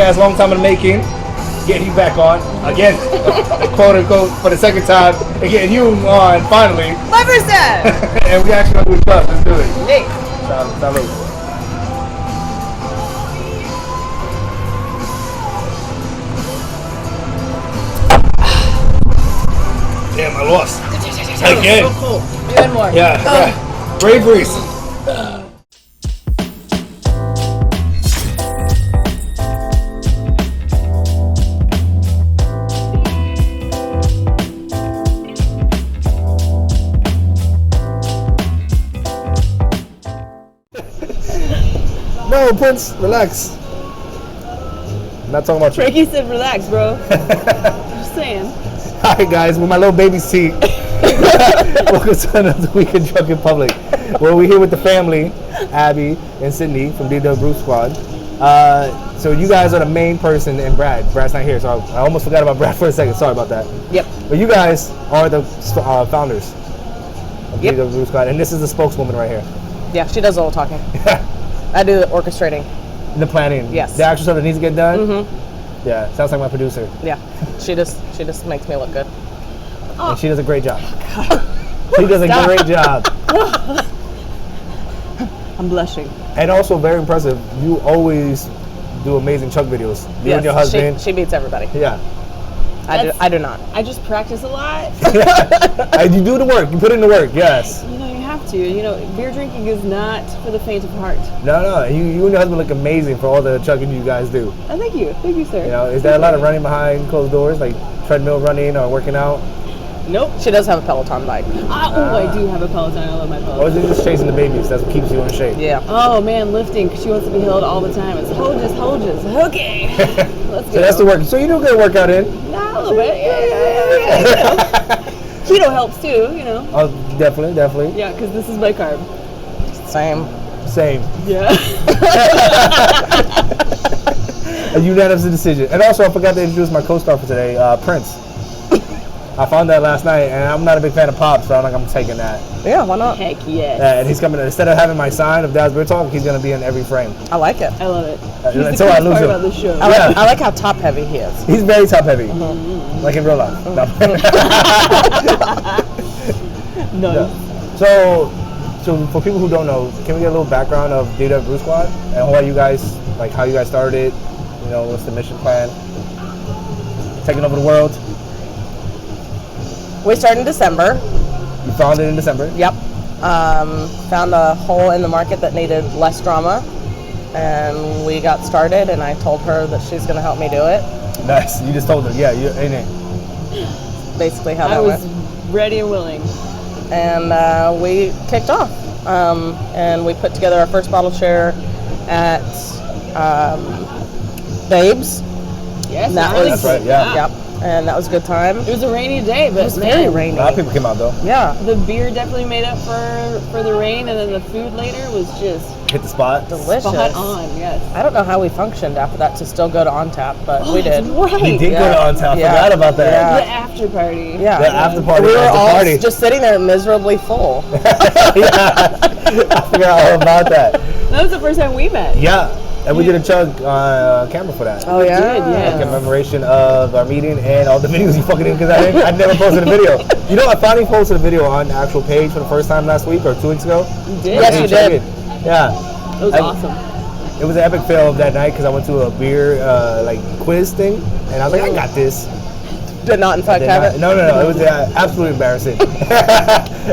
podcast, long time in the making. Getting you back on again, quote unquote, for the second time, and getting you on finally. My first time. And we actually know who's up. Let's do it. Hey. Salud. Damn, I lost. Again. So cool. Even more. Yeah. Braveries. No, Prince, relax. I'm not talking about you. Frankie said relax, bro. Just saying. Hi guys, with my little baby seat. Welcome to another week in Drunk in Public. Well, we're here with the family, Abby and Sydney from DFW BREW SQUAD. So you guys are the main person and Brad. Brad's not here, so I almost forgot about Brad for a second. Sorry about that. Yep. But you guys are the founders of Yep. DFW BREW SQUAD, and this is the spokeswoman right here. Yeah, she does all the talking. I do the orchestrating. The planning. Yes. The actual stuff that needs to get done. Mm-hmm. Yeah, sounds like my producer. Yeah, she just makes me look good. And she does a great job. She does a great job. I'm blushing. And also very impressive, you always do amazing Chuck videos. You and your husband. She beats everybody. Yeah. I do not. I just practice a lot. And you do the work. You put in the work. Yes. You know, you have to. You know, beer drinking is not for the faint of heart. No. You and your husband look amazing for all the chugging you guys do. Oh, thank you, sir. You know, is there a lot of running behind closed doors, like treadmill running or working out? Nope. She does have a Peloton bike. I do have a Peloton. I love my Peloton. Or is it just chasing the babies? That's what keeps you in shape. Yeah. Oh man, lifting because she wants to be held all the time. It's hold just. Okay. Let's go. So that's the work. So you do get a workout in. Nah, a little bit. Yeah. Keto helps too. You know. Oh, definitely. Yeah, because this is my carb. Same. Yeah. A unanimous decision. And also, I forgot to introduce my co-star for today, Prince. I found that last night, and I'm not a big fan of pop, so I'm taking that. Yeah, why not? Heck yes. And he's coming. Instead of having my sign of Dallas Beer Talk, he's gonna be in every frame. I like it. I love it. Until He's the I coolest lose part him. about the show. I like how top heavy he is. He's very top heavy, like in real life. No. No. So for people who don't know, can we get a little background of DFW BREW SQUAD and who are you guys? Like how you guys started? You know, what's the mission plan? Taking over the world. We started in December. You founded in December. Yep. Found a hole in the market that needed less drama, and we got started. And I told her that she's going to help me do it. Nice. You just told her, yeah, you ain't it? Basically, how I that was went. ready and willing. And we kicked off. And we put together our first bottle share at Babes. Yes, And that That's right. Yeah. Yep. And that was a good time. It was a rainy day, but It was very rainy. A lot of people came out though. Yeah. The beer definitely made up for the rain, and then the food later was just Hit the spot. Delicious. spot on. Yes. I don't know how we functioned after that to still go to On Tap, but we did. Right. He did go Yeah. to On Tap. Yeah. Forgot about that. The after party. Yeah. The after party. We were after all party. just sitting there miserably full. Yeah. I forgot all about that. That was the first time we met. Yeah. And we did a chug camera for that. Oh, yeah? did, yeah. In commemoration of our meeting and all the videos you fucking did because I never posted a video. You know, I finally posted a video on the actual page for the first time last week or 2 weeks ago. You did. Yes, you Check did. it. Yeah. It was awesome. It was an epic fail of that night because I went to a beer quiz thing and I was like, I got this. Did not, in fact, have it? No. It was absolutely embarrassing.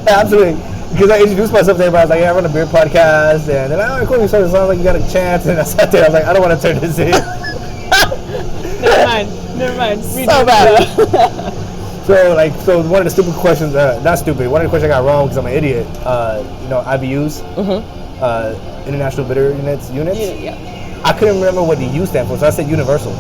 Absolutely. Because I introduced myself to everybody. I was like, yeah, I run a beer podcast. And then, oh, cool, you started sounding like you got a chance. And I sat there. I was like, I don't want to turn this in. Never mind. So bad. So one of the stupid questions, not stupid, one of the questions I got wrong because I'm an idiot, IBUs, International Bitter Units. Yeah. I couldn't remember what the U stand for, so I said universal.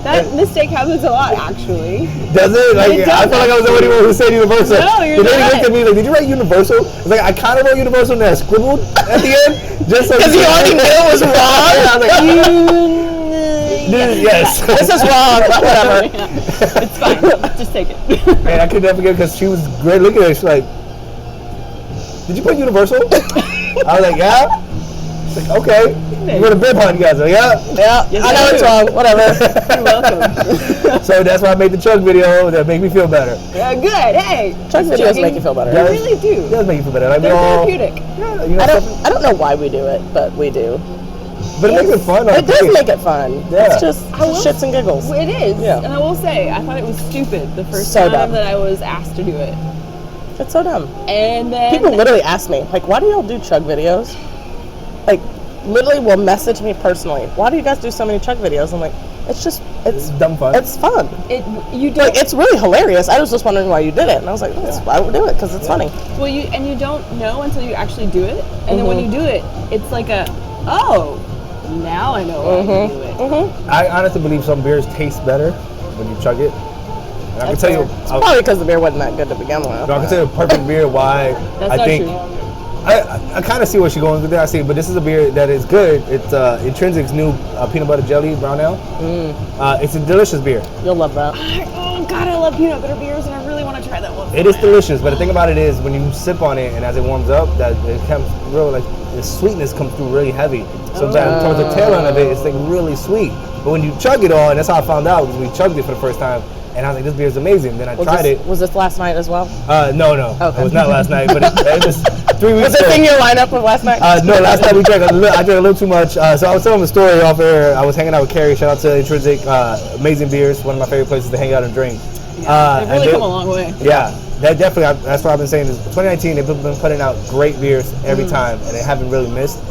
That mistake happens a lot, actually. Does it? Like, It does, I felt like I was the only one who said universal. No, you're the lady not. looked at me like, did you write universal? I was like, I kind of wrote universal and then I scribbled at the end. Just so Because you already knew it was wrong. Yeah, I was like, yes. This is wrong, but whatever. It's fine. Just take it. Man, I could never forget because she was great looking at it. She's like, did you put universal? I was like, yeah. Like, okay. You want a beer pong, you guys? Like, yeah. Yeah. I know it's wrong. Whatever. You're welcome. So that's why I made the chug video that make me feel better. Yeah, good. Hey. Chug videos make you feel better. They really do. It does make you feel better. Like, They're therapeutic. Yeah, you know, I don't know why we do it, but we do. but it makes it fun. It does make it fun. Yeah. It's just shits and giggles. It is. Yeah. And I will say, I thought it was stupid the first So time dumb. that I was asked to do it. It's so dumb. And then People literally ask me, like, why do y'all do chug videos? Like, literally will message me personally, why do you guys do so many chug videos? I'm like, it's dumb fun. It's fun. you don't. Like, it's really hilarious. I was just wondering why you did it. And I was like, that's why we do it, because it's funny. Well, you don't know until you actually do it, and then when you do it, it's like now I know why you do it. I honestly believe some beers taste better when you chug it. And I can tell you, It's probably because the beer wasn't that good to begin with. I can tell you a perfect beer why That's I not think. true. I kind of see what she's going with there. I see, but this is a beer that is good. It's Intrinsic's new peanut butter jelly brown ale. It's a delicious beer. You'll love that. Oh God, I love peanut butter beers, and I really want to try that one. It is delicious, but the thing about it is when you sip on it and as it warms up, that it comes real like the sweetness comes through really heavy. So that towards the tail end of it, it's like really sweet. But when you chug it on, that's how I found out because we chugged it for the first time. And I was like, this beer is amazing. Then I tried it. Was this last night as well? No. Okay. It was not last night, but it was 3 weeks Was ago. this in your lineup of last night? No, last night I drank a little too much. So I was telling the story off air. I was hanging out with Carrie. Shout out to Intrinsic. Amazing beers. One of my favorite places to hang out and drink. They've really come a long way. Yeah, that definitely. That's what I've been saying. Is 2019, they've been putting out great beers every time, and they haven't really missed.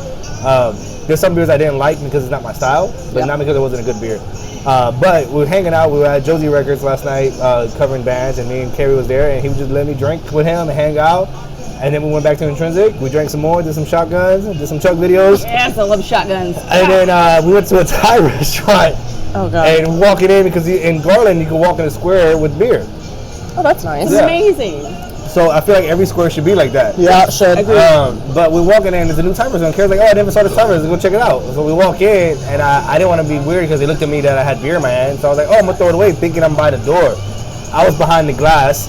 There's some beers I didn't like because it's not my style, but not because it wasn't a good beer. But we were hanging out. We were at Josie Records last night covering bands, and me and Carrie was there, and he would just let me drink with him and hang out. And then we went back to Intrinsic. We drank some more, did some shotguns, did some chug videos. Yes, I love shotguns. And then we went to a Thai restaurant. Oh, God. And walking in because in Garland you can walk in a square with beer. Oh, that's nice. It's amazing. So I feel like every square should be like that. Yeah, it should. But we're walking in, there's a new Thai restaurant. Carrie's like, oh, I never saw this Thai restaurant, let's go check it out. So we walk in, and I didn't want to be weird because they looked at me that I had beer in my hand. So I was like, oh, I'm going to throw it away, thinking I'm by the door. I was behind the glass.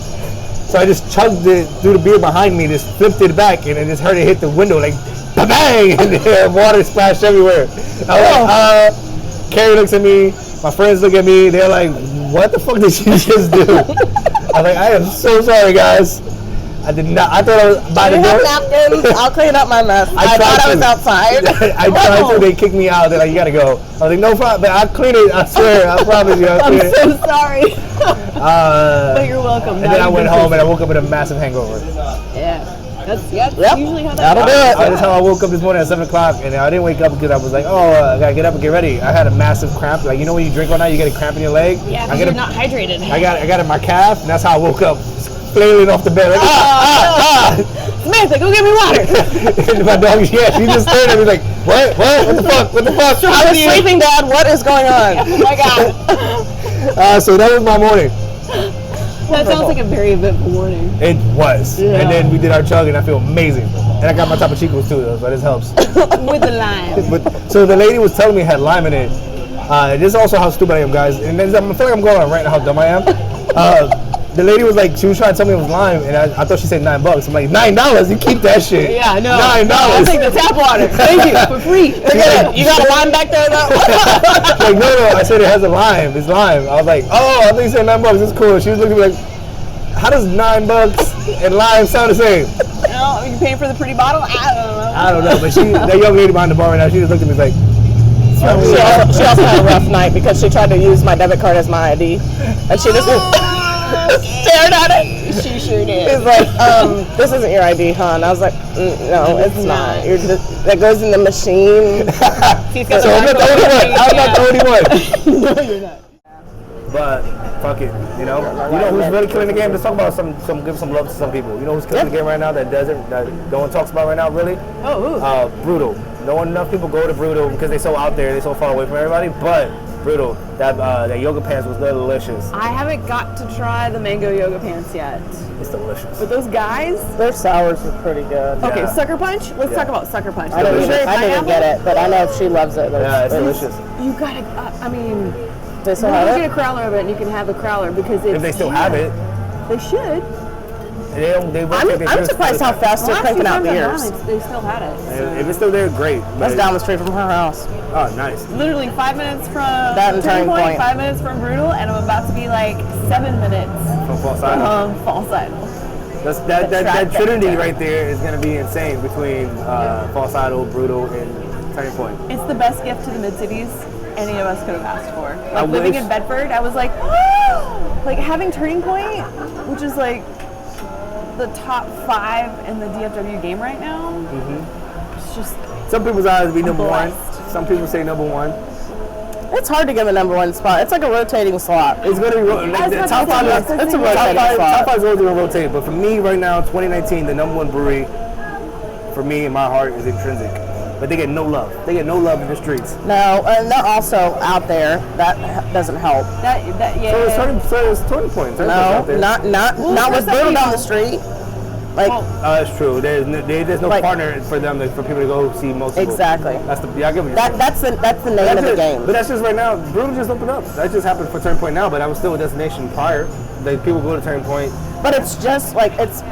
So I just chugged it through the beer behind me, just flipped it back, and I just heard it hit the window, like, bang! And then water splashed everywhere. I was like, Carrie looks at me, my friends look at me, they're like, what the fuck did she just do? I was like, I am so sorry, guys. I did not. I thought I was by the door. Napkins. I'll clean up my mess. I thought I was outside. I tried to. They kicked me out. They're like, you gotta go. I was like, no problem. But I'll clean it. I swear. I promise you. I'm so sorry. But you're welcome. And then I went home and I woke up with a massive hangover. Yeah. That's usually how that That'll do it. That's how I woke up this morning at 7 o'clock, and I didn't wake up because I was like, oh, I gotta get up and get ready. I had a massive cramp. Like, you know when you drink all night, you get a cramp in your leg? Yeah, I because you're not hydrated. I got it in my calf, and that's how I woke up. Flailing off the bed. Like, Samantha, go get me water. And my dog, she just stared at me like, what the fuck? I was sleeping, Dad. What is going on? Oh my God. So that was my morning. That sounds like a very eventful morning. It was. Yeah. And then we did our chug, and I feel amazing. And I got my Topo Chicos too, though, so this helps. With the lime. But so the lady was telling me it had lime in it. This is also how stupid I am, guys. And then I feel like I'm going on right now how dumb I am. The lady was like, she was trying to tell me it was lime, and I thought she said $9. I'm like, $9? You keep that shit. Yeah, no. $9. I'll take the tap water. Thank you, for free. You got a lime back there, though? Like, no, I said it has a lime. It's lime. I was like, oh, I think you said $9. It's cool. She was looking at me like, how does $9 and lime sound the same? You know, are you paying for the pretty bottle? I don't know, but that young lady behind the bar right now, she just looked at me like, She also had a rough night because she tried to use my debit card as my ID. And she just stared at it. She sure did. She's like, this isn't your ID, huh? And I was like, no, it's not. That goes in the machine. So I'm not the only one. I'm not the only one. No, you're not. But fuck it, you know who's really killing the game. Let's talk about give some love to some people. You know who's killing the game right now that no one talks about right now really? Oh, Brutal. Enough people go to Brutal because they're so out there, they're so far away from everybody. But Brutal, that yoga pants was delicious. I haven't got to try the mango yoga pants yet. It's delicious. But those guys. Their sours are pretty good. Okay, Yeah. Sucker Punch. Let's talk about Sucker Punch. I didn't get it, but I know if she loves it. Yeah, it's delicious. You gotta. I mean, They still you have get it? a crowler of it, and you can have a crowler because it's. If they still have it. They should. I'm surprised how fast they're cranking out beers. They still had it. So. If it's still there, great. That's down the street from her house. Oh, nice. Literally 5 minutes from Turning Point. 5 minutes from Brutal, and I'm about to be like 7 minutes From False Idol. False Idol. That trinity right there is going to be insane between False Idol, Brutal, and Turning Point. It's the best gift to the mid-cities any of us could have asked for. I Like living wish- in Bedford, I was like, like having Turning Point, which is like the top 5 in the DFW game right now. It's just Some people's eyes be number one. blessed. Some people say number one. It's hard to give a number one spot. It's like a rotating slot. It's going to be like, the top five. It's a rotating Top spot. five is always going to rotate. But for me right now, 2019, the number one brewery for me in my heart is Intrinsic. But they get no love. They get no love in the streets. No, and they're also out there. That doesn't help. That yeah. So it's Turning Point. Turning Point's No, out there. not with for some Brutal down people- the street. Like That's true. There's no Like- partner for them for people to go see most. exactly. That's the I get what you're saying. That's the name of the game. But that's just right now. Brutal just opened up. That just happened for Turning Point now, but that was still a destination prior. Like people go to Turning Point. But it's just like it's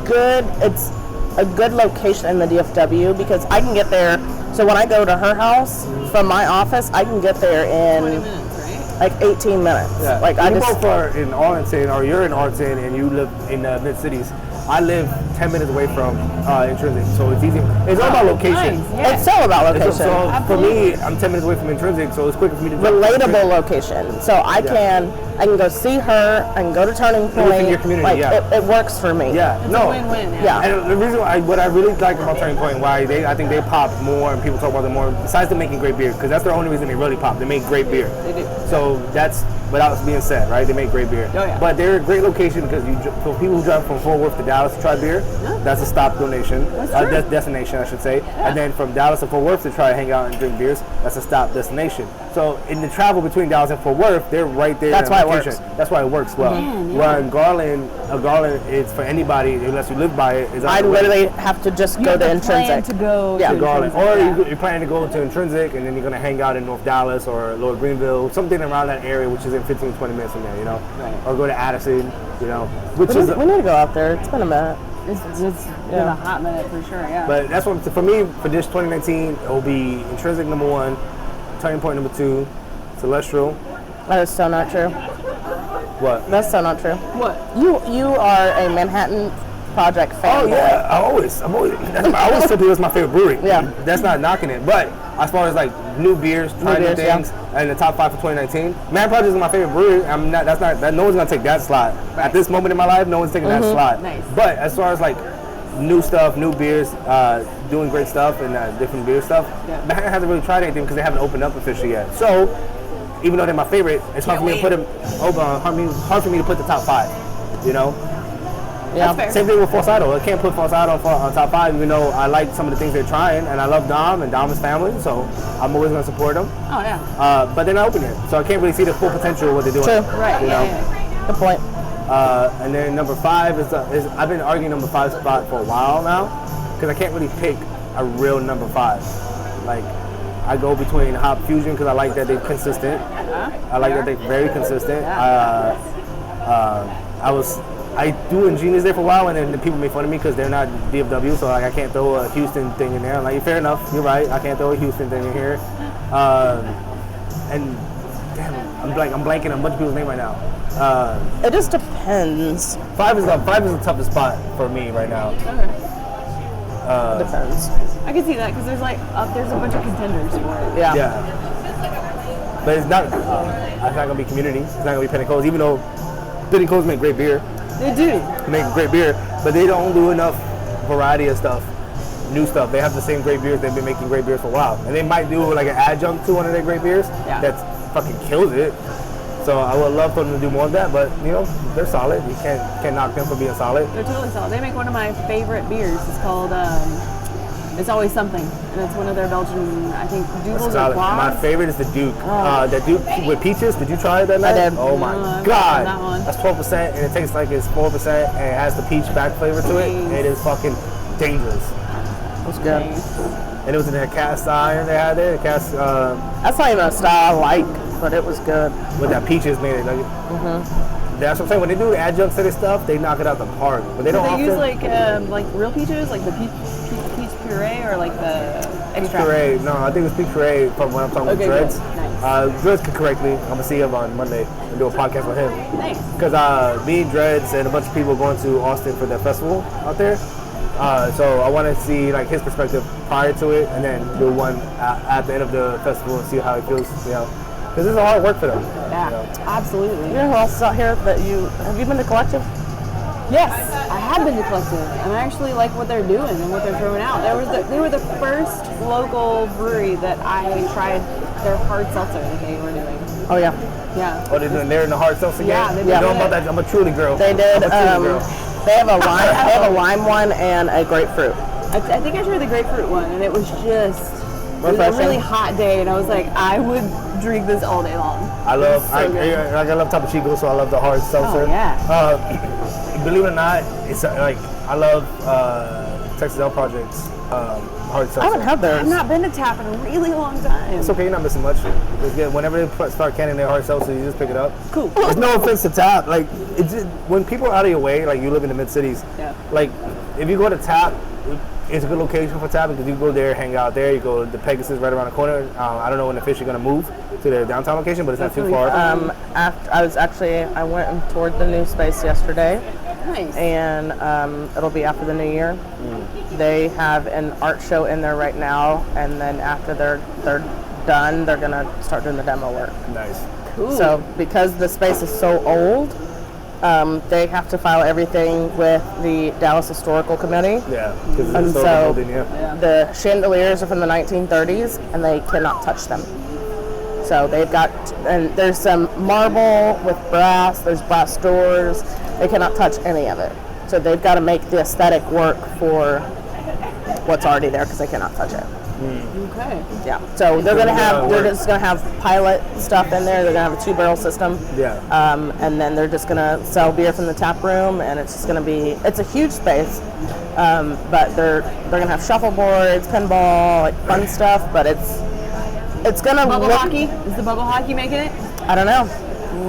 good. It's a good location in the DFW because I can get there. So when I go to her house from my office, I can get there in 20 minutes, right? like 18 minutes. Yeah. Like I you just both are in Arlington, or you're in Arlington, and you live in the mid cities. I live 10 minutes away from Intrinsic, so it's easy. It's all about location. Nice, yeah. it's so about location. So for me, I'm 10 minutes away from Intrinsic, so it's quicker for me to drive to Relatable Intrinsic. location. So I can go see her. I can go to Turning Point. within your community, like yeah. it works for me. Yeah, It's no. a win-win. Yeah. And the reason what I really like about Turning Point, why I think they pop more and people talk about them more, besides them making great beer, because that's the only reason they really pop. They make great beer. They do. So that's without being said, right? They make great beer. Oh, yeah. But they're a great location because for people who drive from Fort Worth to Dallas to try beer, that's a stop donation, true. destination, I should say. And then from Dallas to Fort Worth to try to hang out and drink beers, that's a stop destination. So in the travel between Dallas and Fort Worth, they're right there. That's in why it location. works. That's why it works well. Where in Garland, a Garland is for anybody unless you live by it. Is I literally have to just You go have to to plan Intrinsic. to go Yeah. to Garland, Intrinsic, or you're planning to go to Intrinsic and then you're gonna hang out in North Dallas or Lower Greenville, something around that area, which is in 15-20 minutes from there, you know, Right. or go to Addison, you know, which We is. need to go out there. It's been a minute. It's been a hot minute for sure, yeah. But that's what for me for this 2019, it will be Intrinsic number 1, Turning Point number 2, Celestial. That is so not true. What? That's so not true. what? You are a Manhattan Project fan. Oh yeah, I always tell people it's my favorite brewery. Yeah. That's not knocking it, but as far as like new beers, trying new beers, yeah. things, and the top 5 for 2019, Man Project is my favorite brewery. No one's gonna take that slot at this moment in my life. No one's taking that slot. Nice. But as far as like new stuff, new beers, doing great stuff, and different beer stuff, Manhattan hasn't really tried anything because they haven't opened up officially yet. So even though they're my favorite, it's hard for me to put them over. Hard for me to put the top 5. You know. Yeah. That's fair. Same thing with False Idol. I can't put False Idol on top 5, even though I like some of the things they're trying, and I love Dom, and Dom is family, so I'm always going to support them. Oh, yeah. But they're not open yet, so I can't really see the full potential of what they're doing. True. Right, You yeah, know? yeah. Good point. And then number 5 is I've been arguing number 5 spot for a while now, because I can't really pick a real number 5. Like, I go between Hop Fusion because I like that they're consistent. I like that they're very consistent. I do Ingenious there for a while, and then the people make fun of me because they're not DFW, so like I can't throw a Houston thing in there. I'm like, fair enough, you're right. I can't throw a Houston thing in here. And damn, I'm blanking on a bunch of people's name right now. It just depends. 5 is the toughest spot for me right now. Depends. I can see that because there's there's a bunch of contenders for it. Yeah. Yeah. But it's not gonna be Community. It's not gonna be Pentecost, even though Pentecost make great beer. They do. They make great beer, but they don't do enough variety of stuff, new stuff. They have the same great beers. They've been making great beers for a while, and they might do like an adjunct to one of their great beers that fucking kills it. So I would love for them to do more of that, but you know they're solid. You can't knock them for being solid. They're totally solid. They make one of my favorite beers. It's called It's Always Something, and it's one of their Belgian, I think, Doubles or Solid. My Quads. favorite is the Duke. The Duke with peaches. Did you try it that night? did. Oh my I've god, tried that one. that's 12%, and it tastes like it's 4%, and it has the peach back flavor to it. Nice. It is fucking dangerous. That's good. And it was in their cast iron they had there. Cast That's not even a style I like, but it was good. with that peaches made it. Like, That's what I'm saying. When they do adjuncts to this stuff, they knock it out the park. But they Do don't they use often. like real peaches, like the peach puree, or like the extract? Puree. No, I think it's peach puree from when I'm talking Okay, with Dreads. good. Nice. Dreads can correct me. I'm gonna see him on Monday and do a podcast with him. Nice. Because me, Dreads, and a bunch of people are going to Austin for the festival out there. So I want to see like his perspective prior to it, and then do one at the end of the festival and see how it feels. You know, because this is a hard work for them. Yeah, You know? absolutely. You know who else is out here that have you been to Collective? Yes, I have been to Collective, and I actually like what they're doing and what they're throwing out. They were the first local brewery that I tried their hard seltzer that they were doing. Oh yeah. Yeah. Oh, they're doing there in the hard seltzer game? Yeah, they You know did. about that? I'm a truly girl. They did. I'm a truly girl. They have a lime one and a grapefruit. I think I tried the grapefruit one, and it was just it was a Refreshing. really hot day, and I was like, I would drink this all day long. I love so good. I love Topo Chico, so I love the hard seltzer. Oh, yeah. Believe it or not, it's like I love Texas Ale Project's hard seltzer. I haven't had theirs. I've not been to Tap in a really long time. It's okay, you're not missing much. It's good. Whenever they start canning their hard seltzer, you just pick it up. Cool. There's no offense to Tap. Like, it's just, when people are out of your way, like you live in the mid cities, Yeah. like if you go to Tap, it's a good location for Tap because you go there, hang out there. You go to the Pegasus right around the corner. I don't know when the fish are gonna move to their downtown location, but it's not too really far. I went and toured the new space yesterday, Nice. and it'll be after the new year. They have an art show in there right now, and then after they're done, they're gonna start doing the demo work. Nice. Cool. So because the space is so old, they have to file everything with the Dallas Historical Committee. Yeah, because And it's so so building, yeah. the chandeliers are from the 1930s, and they cannot touch them. So they've got, and there's some marble with brass, there's brass doors. They cannot touch any of it. So they've got to make the aesthetic work for what's already there because they cannot touch it. Okay. Yeah. So they're gonna have, they're work. just gonna have pilot stuff in there. They're gonna have a 2-barrel system. Yeah. And then they're just gonna sell beer from the tap room, and it's just gonna be, it's a huge space. But they're gonna have shuffleboards, pinball, like fun stuff. But it's gonna Bubble look, hockey? Is the bubble hockey making it? I don't know.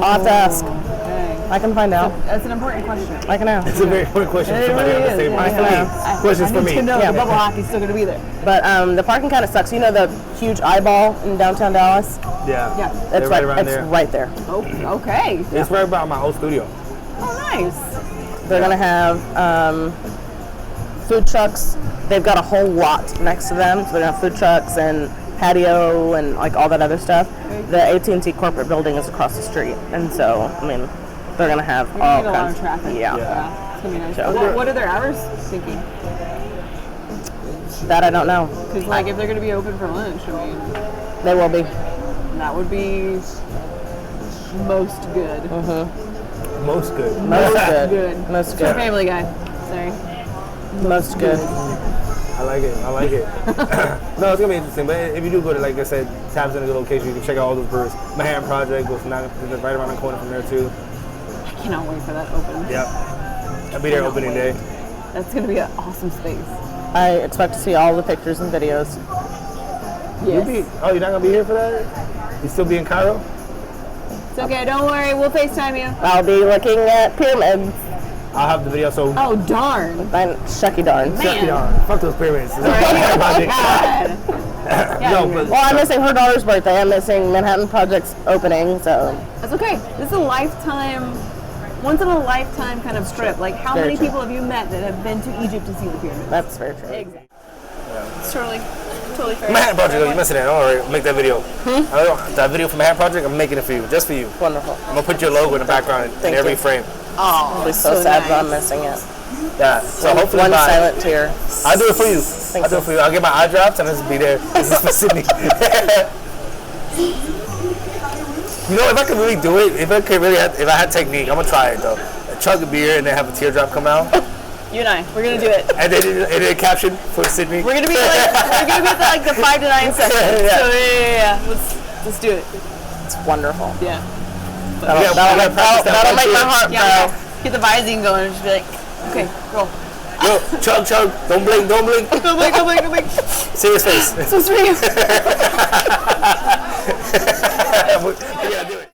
I'll have to ask. Okay. I can find out. That's an important question. I can ask. It's a very important question for It somebody really on the is, table. yeah, For yeah. me. Questions I for need me. to know Yeah. the bubble hockey's still going to be there. But the parking kind of sucks. You know the huge eyeball in downtown Dallas? Yeah. Yeah. They're It's right around it's there. right there. Oh, okay. It's right by my old studio. Oh, nice. They're gonna have food trucks. They've got a whole lot next to them. So they're gonna have food trucks and patio and like all that other stuff. The AT&T corporate building is across the street, and so I mean, they're gonna have You're all going to get a lot kinds. of traffic. Yeah. Yeah. It's going to be nice. So- What are their hours thinking? That I don't know. Because, like, if they're going to be open for lunch, I mean, They will be. that would be most good. Most good. Most good. Good. Most You're a good. family guy. Sorry. Most good. I like it. I like it. No, it's gonna be interesting. But if you do go to, like I said, Tab's in a good location. You can check out all those brewers. Manhattan Project was right around the corner from there too. I cannot wait for that open. Yep. I'll be there opening day. That's going to be an awesome space. I expect to see all the pictures and videos. Yes. Oh, you're not gonna be here for that? You still be in Cairo? It's okay. Don't worry. We'll FaceTime you. I'll be looking at pyramids. I'll have the video. So Oh, darn. Shucky darn. Chuck it on. Fuck those pyramids. God. No, but Well, I'm missing her daughter's birthday. I'm missing Manhattan Project's opening, so That's okay. This is a lifetime, once in a lifetime kind of trip. Like, how Very many true. people have you met that have been to Egypt to see the pyramids? that's very true. Exactly. It's totally fair. Manhattan Project, you missing it. Don't worry, make that video. That video from Manhattan Project, I'm making it for you, just for you. Wonderful. I'm gonna put your logo in the background in Thank every you. frame. Oh, I'll be so sad that I'm missing it. Yeah. So hopefully One by, silent tear. I'll do it for you. Thank I'll do it for you. I'll get my eye drops and this will be there. This is for Sydney. You know, if I could really do it, if I had technique, I'm gonna try it though. Chug a beer and then have a teardrop come out, You and I, we're gonna do it. and then caption for Sydney. We're gonna be like the 5 to 9 seconds. Yeah. So yeah. Let's do it. It's wonderful. Yeah. That'll make my heart Yeah. grow. Get the Visine going and just be like, okay, roll. Yo, chug, don't blink. Don't blink. Serious face. This was for you. We gotta do it.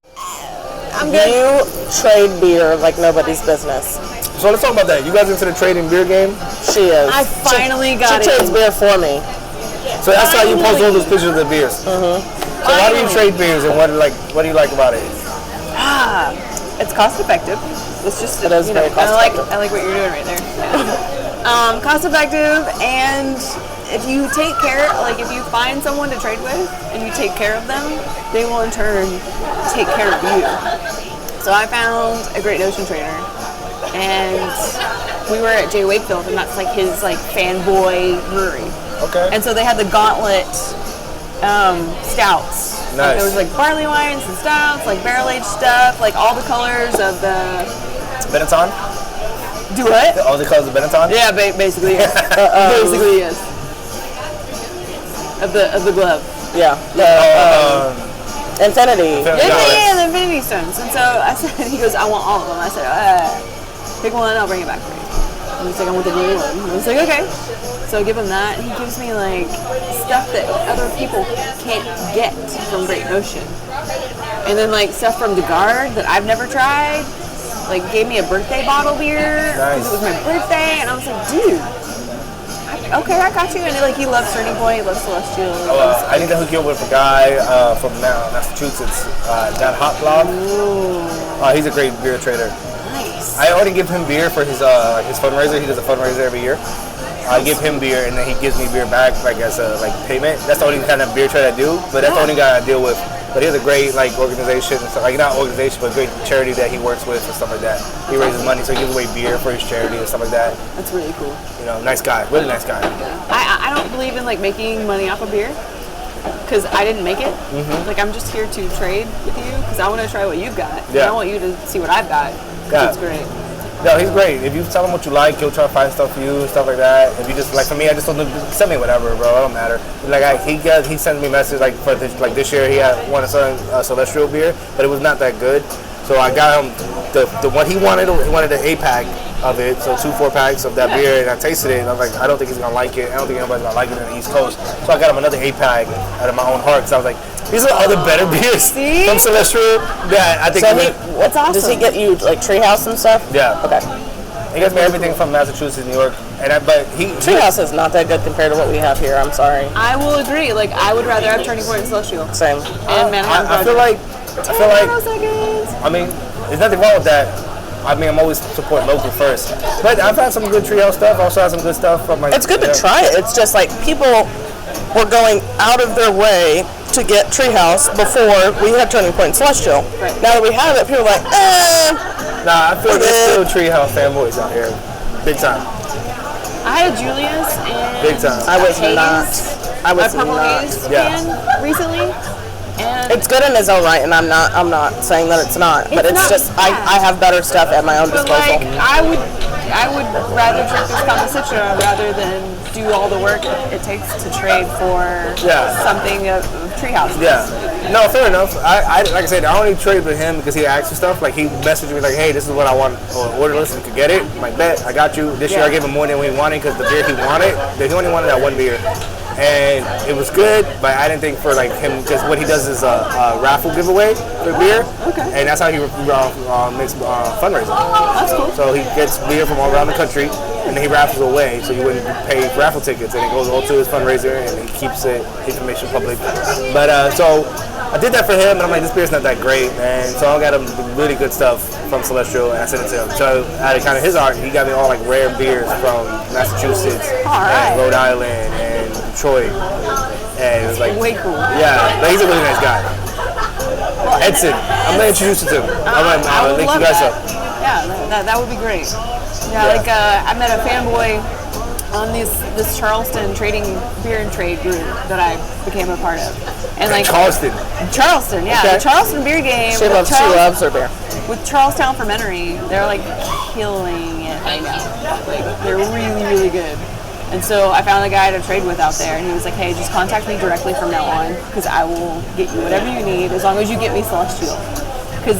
I'm good. You trade beer like nobody's business. So let's talk about that. You guys into the trading beer game? She is. I finally got She it. trades beer for me. So that's how you post all those pictures of the beers. So how do you trade beers, and what do you like about it? It's cost effective. It's just It is very cost effective. I like what you're doing right there. Cost effective, and if you take care, like if you find someone to trade with and you take care of them, they will in turn take care of you. So I found a Great Ocean trader, and we were at Jay Wakefield, and that's like his like fanboy brewery. Okay. And so they had the Gauntlet stouts. Nice. Like, there was like barley wines and stouts, like barrel aged stuff, like all the colors of the. Benetton? Do what? All the colors of Benetton? Yeah, basically yes. Basically yes. Of the glove. Yeah. Infinity. Yeah, the Infinity Stones. And so I said, he goes, I want all of them. I said, pick one, I'll bring it back for you. And he's like, I want the blue one. And I was like, okay. So I give him that, and he gives me like stuff that other people can't get from Great Ocean. And then like stuff from the Guard that I've never tried. Like gave me a birthday bottle beer because it was my birthday, and I was like, dude, okay, I got you. And like he loves Turning Point, he loves Celestial. I need to hook you up with a guy from Massachusetts, Dan Hotlog. He's a great beer trader. Nice. I already give him beer for his fundraiser. He does a fundraiser every year. I give him beer, and then he gives me beer back like as a payment. That's the only kind of beer trade I do, but that's the only guy I deal with. But he has a great organization, and stuff, like not organization, but great charity that he works with and stuff like that. He raises money, so he gives away beer for his charity and stuff like that. That's really cool. You know, nice guy, really nice guy. I don't believe in like making money off of beer because I didn't make it. Like I'm just here to trade with you because I want to try what you've got. And I want you to see what I've got. Yeah. It's great. No, he's great. If you tell him what you like, he'll try to find stuff for you and stuff like that. If you just like for me, I just told him send me whatever, bro. It don't matter. Like he sends me messages like for this year he had wanted some Celestial beer, but it was not that good. So I got him the what he wanted. He wanted an 8-pack of it, so 2 4-packs of that beer, and I tasted it, and I was like, I don't think he's gonna like it. I don't think anybody's gonna like it in the East Coast. So I got him another 8-pack out of my own heart. So I was like, these are other better beers from Celestial that I think. So That's awesome. Does he get you like Treehouse and stuff? Yeah. Okay. He gets me everything from Massachusetts, New York, but Treehouse is not that good compared to what we have here. I'm sorry. I will agree. Like I would rather have Turning Point and Celestial. Same. And Manhattan I feel like seconds. I mean, there's nothing wrong with that. I mean, I'm always support local first, but I've had some good Treehouse stuff. I also had some good stuff from It's good to try it. It's just like people were going out of their way to get Treehouse before we had Turning Point and Celestial. Right. Now that we have it, people are like, Nah, I feel there's still Treehouse fanboys out here, big time. I had a Julius and Big time. I was Haze, not. I was a Purple not. Haze Yeah. can recently. And It's good in its own right, and I'm not saying that it's not, but it's not just bad. I have better stuff at my own but disposal. like I would rather drink this Citra rather than do all the work it takes to trade for something of Treehouse. Yeah. No, fair enough. I like I said, I only trade with him because he asked for stuff. Like he messaged me like, "Hey, this is what I want on order list. If you could get it, I'm like, bet I got you." This year I gave him more than he wanted because the beer he wanted, he only wanted that one beer, and it was good. But I didn't think for like him because what he does is a raffle giveaway for beer, and that's how he makes fundraising. That's cool. So he gets beer from all around the country, and then he raffles away, so you wouldn't pay raffle tickets, and it goes all to his fundraiser, and he keeps it information public. But so I did that for him, and I'm like, this beer's not that great, and so I got him really good stuff from Celestial, and I sent it to him. So out of kind of his art, he got me all like rare beers from Massachusetts, and Rhode Island, and Detroit, and it was like Way cool. Yeah, like, he's a really nice guy. Edson, I'm gonna introduce you to him. I would link love you guys that. up. Yeah, that would be great. Yeah, like I met a fanboy on this Charleston beer and trade group that I became a part of. And like Charleston, yeah, Okay. the Charleston beer game. She loves her beer. With Charlestown Fermentary, they're like killing it right now. Like they're really, really good. And so I found a guy to trade with out there, and he was like, "Hey, just contact me directly from now on, because I will get you whatever you need as long as you get me Celestial." Because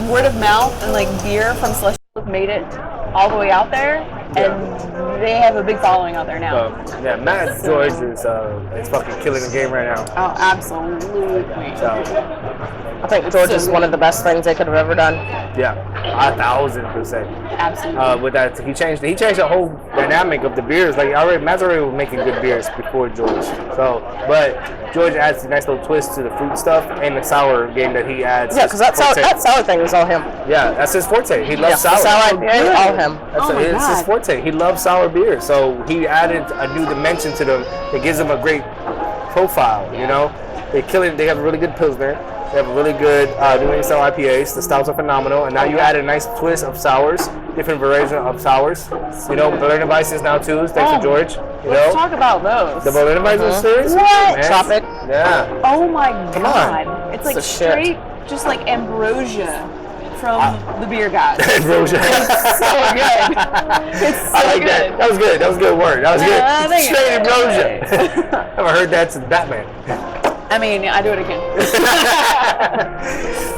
word of mouth and like beer from Celestial have made it all the way out there, and they have a big following out there now. yeah, Matt George is fucking killing the game right now. Oh, absolutely. So I think George is one of the best things they could have ever done. Yeah, 1,000%. Absolutely. With that, he changed the whole dynamic of the beers. Like Matt's already was making good beers before George. So, but George adds a nice little twist to the fruit stuff and the sour game that he adds. Yeah, because that sour thing was all him. Yeah, that's his forte. He loves Yeah, sour. sour IPA, all him. It's his forte. He loves sour beer, so he added a new dimension to them that gives them a great profile. You know, they kill it. They have a really good pilsner. They have a really good New England style IPAs. The stouts are phenomenal, and now you add a nice twist of sours, different variation of sours. You know, Berliner Weisses now too. Thanks to George. You Let's know, talk about those. the Berliner Weisse series. What? Tropic. Yeah. Oh my Come god. on. It's like It's a shit. straight, just like ambrosia from the beer gods. Ambrosia. So good. It's so I like good. that. That was good. That was a good word. That was Yeah, good. thank you. Straight ambrosia. I haven't heard that since Batman. I mean, I do it again.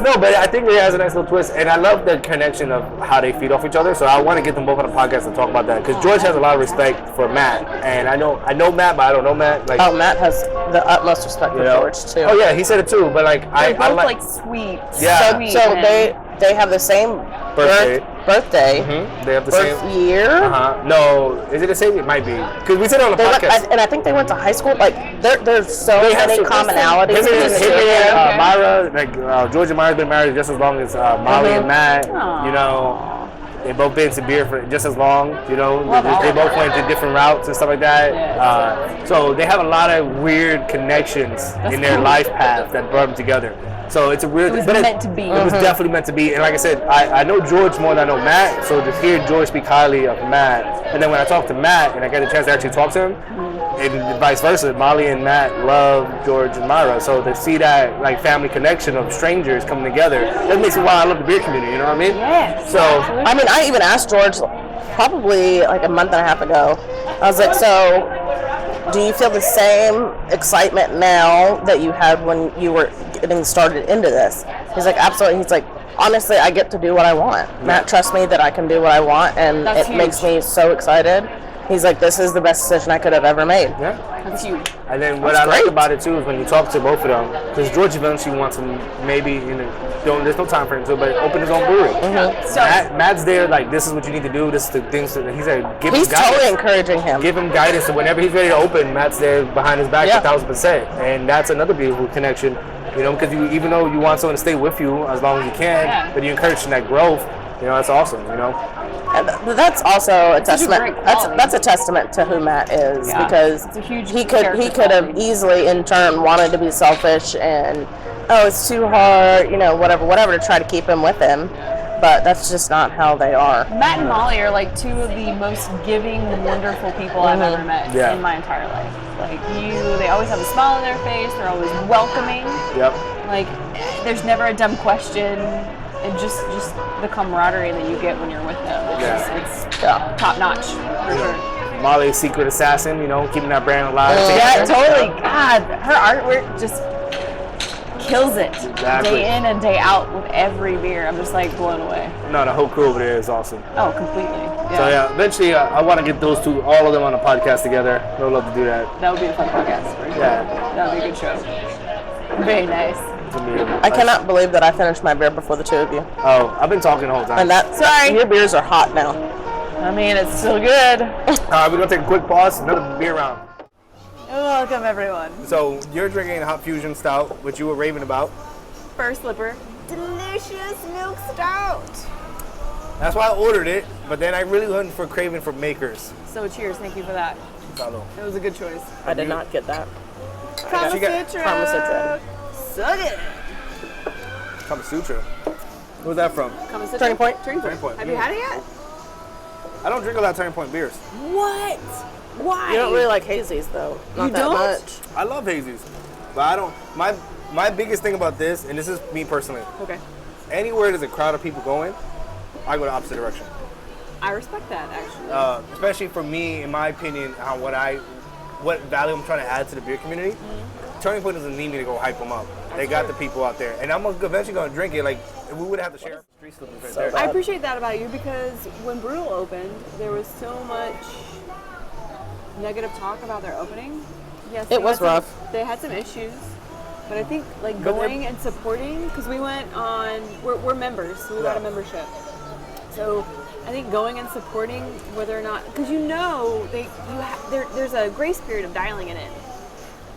No, but I think it has a nice little twist, and I love the connection of how they feed off each other. So I want to get them both on the podcast and talk about that because George has a lot of respect for Matt, and I know Matt, but I don't know Matt. Like, Oh, Matt has the utmost respect for George too. Oh yeah, he said it too. But like, They're both I like sweet. Yeah. Sweet So men. they have the same birthday. They have the Birth same. year. No, is it the same? It might be because we said it on the They went, podcast. and I think they went to high school. Like there's so They have many some- commonalities. Him between the two of and them. Myra, like George and Myra's been married just as long as Molly and Matt. Aw. You know, they both been to beer for just as long. You know, Love all they of both that. went to different routes and stuff like that. Yeah. So they have a lot of weird connections in their cool. life path that brought them together. So it's a weird. It was but meant to be. It was definitely meant to be. And like I said, I know George more than I know Matt. So to hear George speak highly of Matt, and then when I talk to Matt and I get a chance to actually talk to him, and vice versa, Molly and Matt love George and Myra. So to see that like family connection of strangers coming together, that makes me why I love the beer community. You know what I mean? Yes. So I mean, I even asked George probably like a month and a half ago. I was like, so do you feel the same excitement now that you had when you were getting started into this? He's like, absolutely. He's like, honestly, I get to do what I want. Matt trusts me that I can do what I want, and That's it huge. makes me so excited. He's like, this is the best decision I could have ever made. yeah. That's huge. And then what That's I like great. about it too is when you talk to both of them, because George eventually wants to maybe, there's no time for him to, but open his own brewery. So Matt's there like, this is what you need to do. This is the things that he's like, give him He's guidance. totally encouraging him. Give him guidance, so whenever he's ready to open, Matt's there behind his back Yeah. 1,000%. And that's another beautiful connection, because even though you want someone to stay with you as long as you can, Yeah. but you encourage that growth, that's awesome, And that's also a such a testament. great quality. That's a testament to who Matt is, Yeah. because It's a huge he could character have quality. easily in turn wanted to be selfish and it's too hard, whatever to try to keep him with him. But that's just not how they are. Matt and Molly are like two of the most giving, wonderful people I've ever met Yeah. in my entire life. They always have a smile on their face. They're always welcoming. Yep. Like, there's never a dumb question. And just the camaraderie that you get when you're with them. It's top notch for sure. Molly's secret assassin, keeping that brand alive. Yeah, totally. God, her artwork just kills it Exactly. day in and day out with every beer. I'm just like blown away. No, the whole crew over there is awesome. Oh, completely. Yeah. So yeah, eventually I want to get those two, all of them on a podcast together. I would love to do that. That would be a fun podcast for sure. Yeah. That would be a good show. Very nice. I cannot believe that I finished my beer before the two of you. Oh, I've been talking the whole time. And Sorry. your beers are hot now. I mean, it's still good. All right, we're gonna take a quick pause. Another beer round. Welcome, everyone. So you're drinking a hot fusion stout, which you were raving about. First Slipper. Delicious milk stout. That's why I ordered it. But then I really went for craving for makers. So cheers. Thank you for that. Salud. It was a good choice. I did not get that. She got Kama Sutra. Suck it. Kama Sutra. Where's that from? Kama Sutra. Turning Point. Turning Turning Point. Have you had it yet? I don't drink a lot of Turning Point beers. What? Why? You don't really like hazies though. Not You that don't? much. I love hazies, but I don't. My biggest thing about this, and this is me personally, Okay. anywhere there's a crowd of people going, I go the opposite direction. I respect that, actually. Especially for me, in my opinion, on what value I'm trying to add to the beer community. Turning Point doesn't need me to go hype them up. They got the people out there, and I'm eventually gonna drink it. Like we would have to share street slippers right there. I appreciate that about you because when Brutal opened, there was so much negative talk about their opening. Yes, It was rough. They had some issues, But I think like going and supporting, because we went on, we're members, so we got a membership. So I think going and supporting, whether or not, because there's a grace period of dialing it in.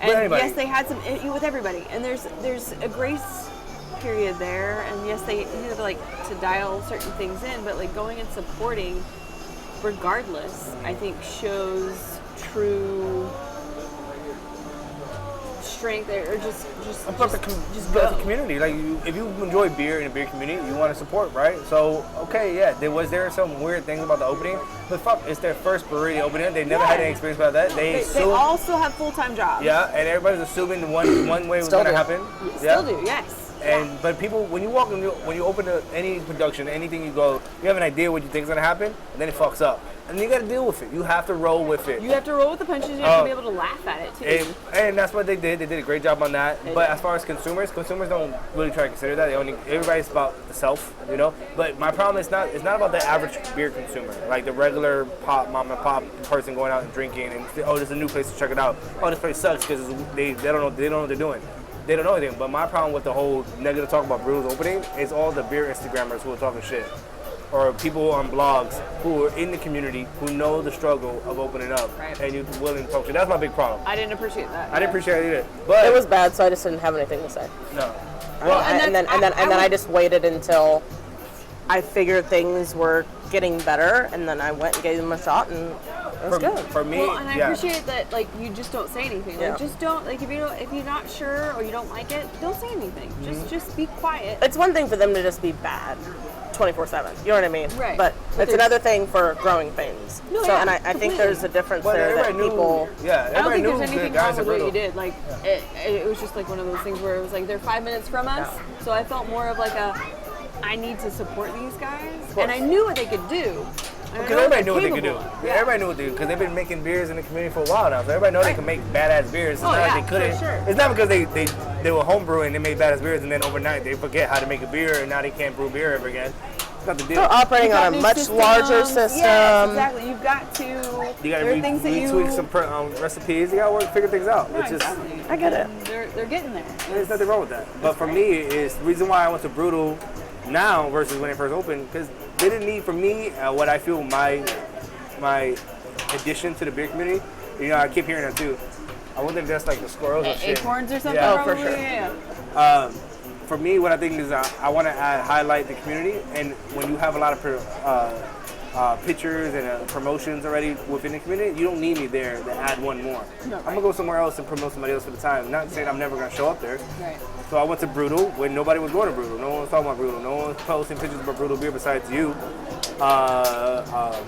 And yes, they had some with everybody, and there's a grace period there, and yes, they have like to dial certain things in, but like going and supporting, regardless, I think shows true strength or just the community. Like if you enjoy beer in a beer community, you want to support, right? So okay, yeah, was there some weird things about the opening? But fuck, it's their first brewery opening. They never had any experience about that. They also have full-time jobs. Yeah, and everybody's assuming one way was going to happen. Still do, yes. And but people, when you open any production, anything you go, you have an idea what you think is going to happen, and then it fucks up. And you got to deal with it. You have to roll with it. You have to roll with the punches. You have to be able to laugh at it too. And that's what they did. They did a great job on that. But as far as consumers don't really try to consider that. Everybody's about the self, you know. But my problem is not about the average beer consumer, like the regular mom and pop person going out and drinking and there's a new place to check it out. Oh, this place sucks because they don't know what they're doing. They don't know anything. But my problem with the whole negative talk about brews opening is all the beer Instagrammers who are talking shit. Or people on blogs who are in the community who know the struggle of opening up, and you're willing to talk to. That's my big problem. I didn't appreciate that. I didn't appreciate it either. But it was bad, so I just didn't have anything to say. No. Well, and then I just waited until I figured things were getting better, and then I went and gave them a shot, and it was good. For me, and I appreciate that. Like you just don't say anything. Like just don't. Like if you're not sure or you don't like it, don't say anything. Just be quiet. It's one thing for them to just be bad 24/7. You know what I mean? Right. But it's another thing for growing things. No, so, and I think there's a difference there that people. Yeah, I don't think there's anything wrong with what you did. Like it was just like one of those things where it was like they're 5 minutes from us, so I felt more of like I need to support these guys, and I knew what they could do. Because everybody knew what they could do. Yeah. Everybody knew what they could do because they've been making beers in the community for a while now. So everybody knows they can make badass beers. It's not like they couldn't. Sure. It's not because they were homebrewing and they made badass beers and then overnight they forget how to make a beer and now they can't brew beer ever again. It's not the deal. They're operating on a much larger system. Yes, exactly. You've got to. You got to retweak some recipes. You got to figure things out. No, exactly. I get it. They're getting there. There's nothing wrong with that. But for me, it's the reason why I went to Brutal now versus when it first opened, because they didn't need, for me, what I feel my addition to the beer community. You know, I keep hearing that too. I wonder if that's like the squirrels or shit. Acorns or something. Yeah, probably. for sure. Yeah. For me, what I think is I want to highlight the community, and when you have a lot of pictures and promotions already within the community, you don't need me there to add one more. No, I'm gonna go somewhere else and promote somebody else for the time. Not saying I'm never gonna show up there. Right. So I went to Brutal when nobody was going to Brutal. No one was talking about Brutal. No one was posting pictures about Brutal beer besides you,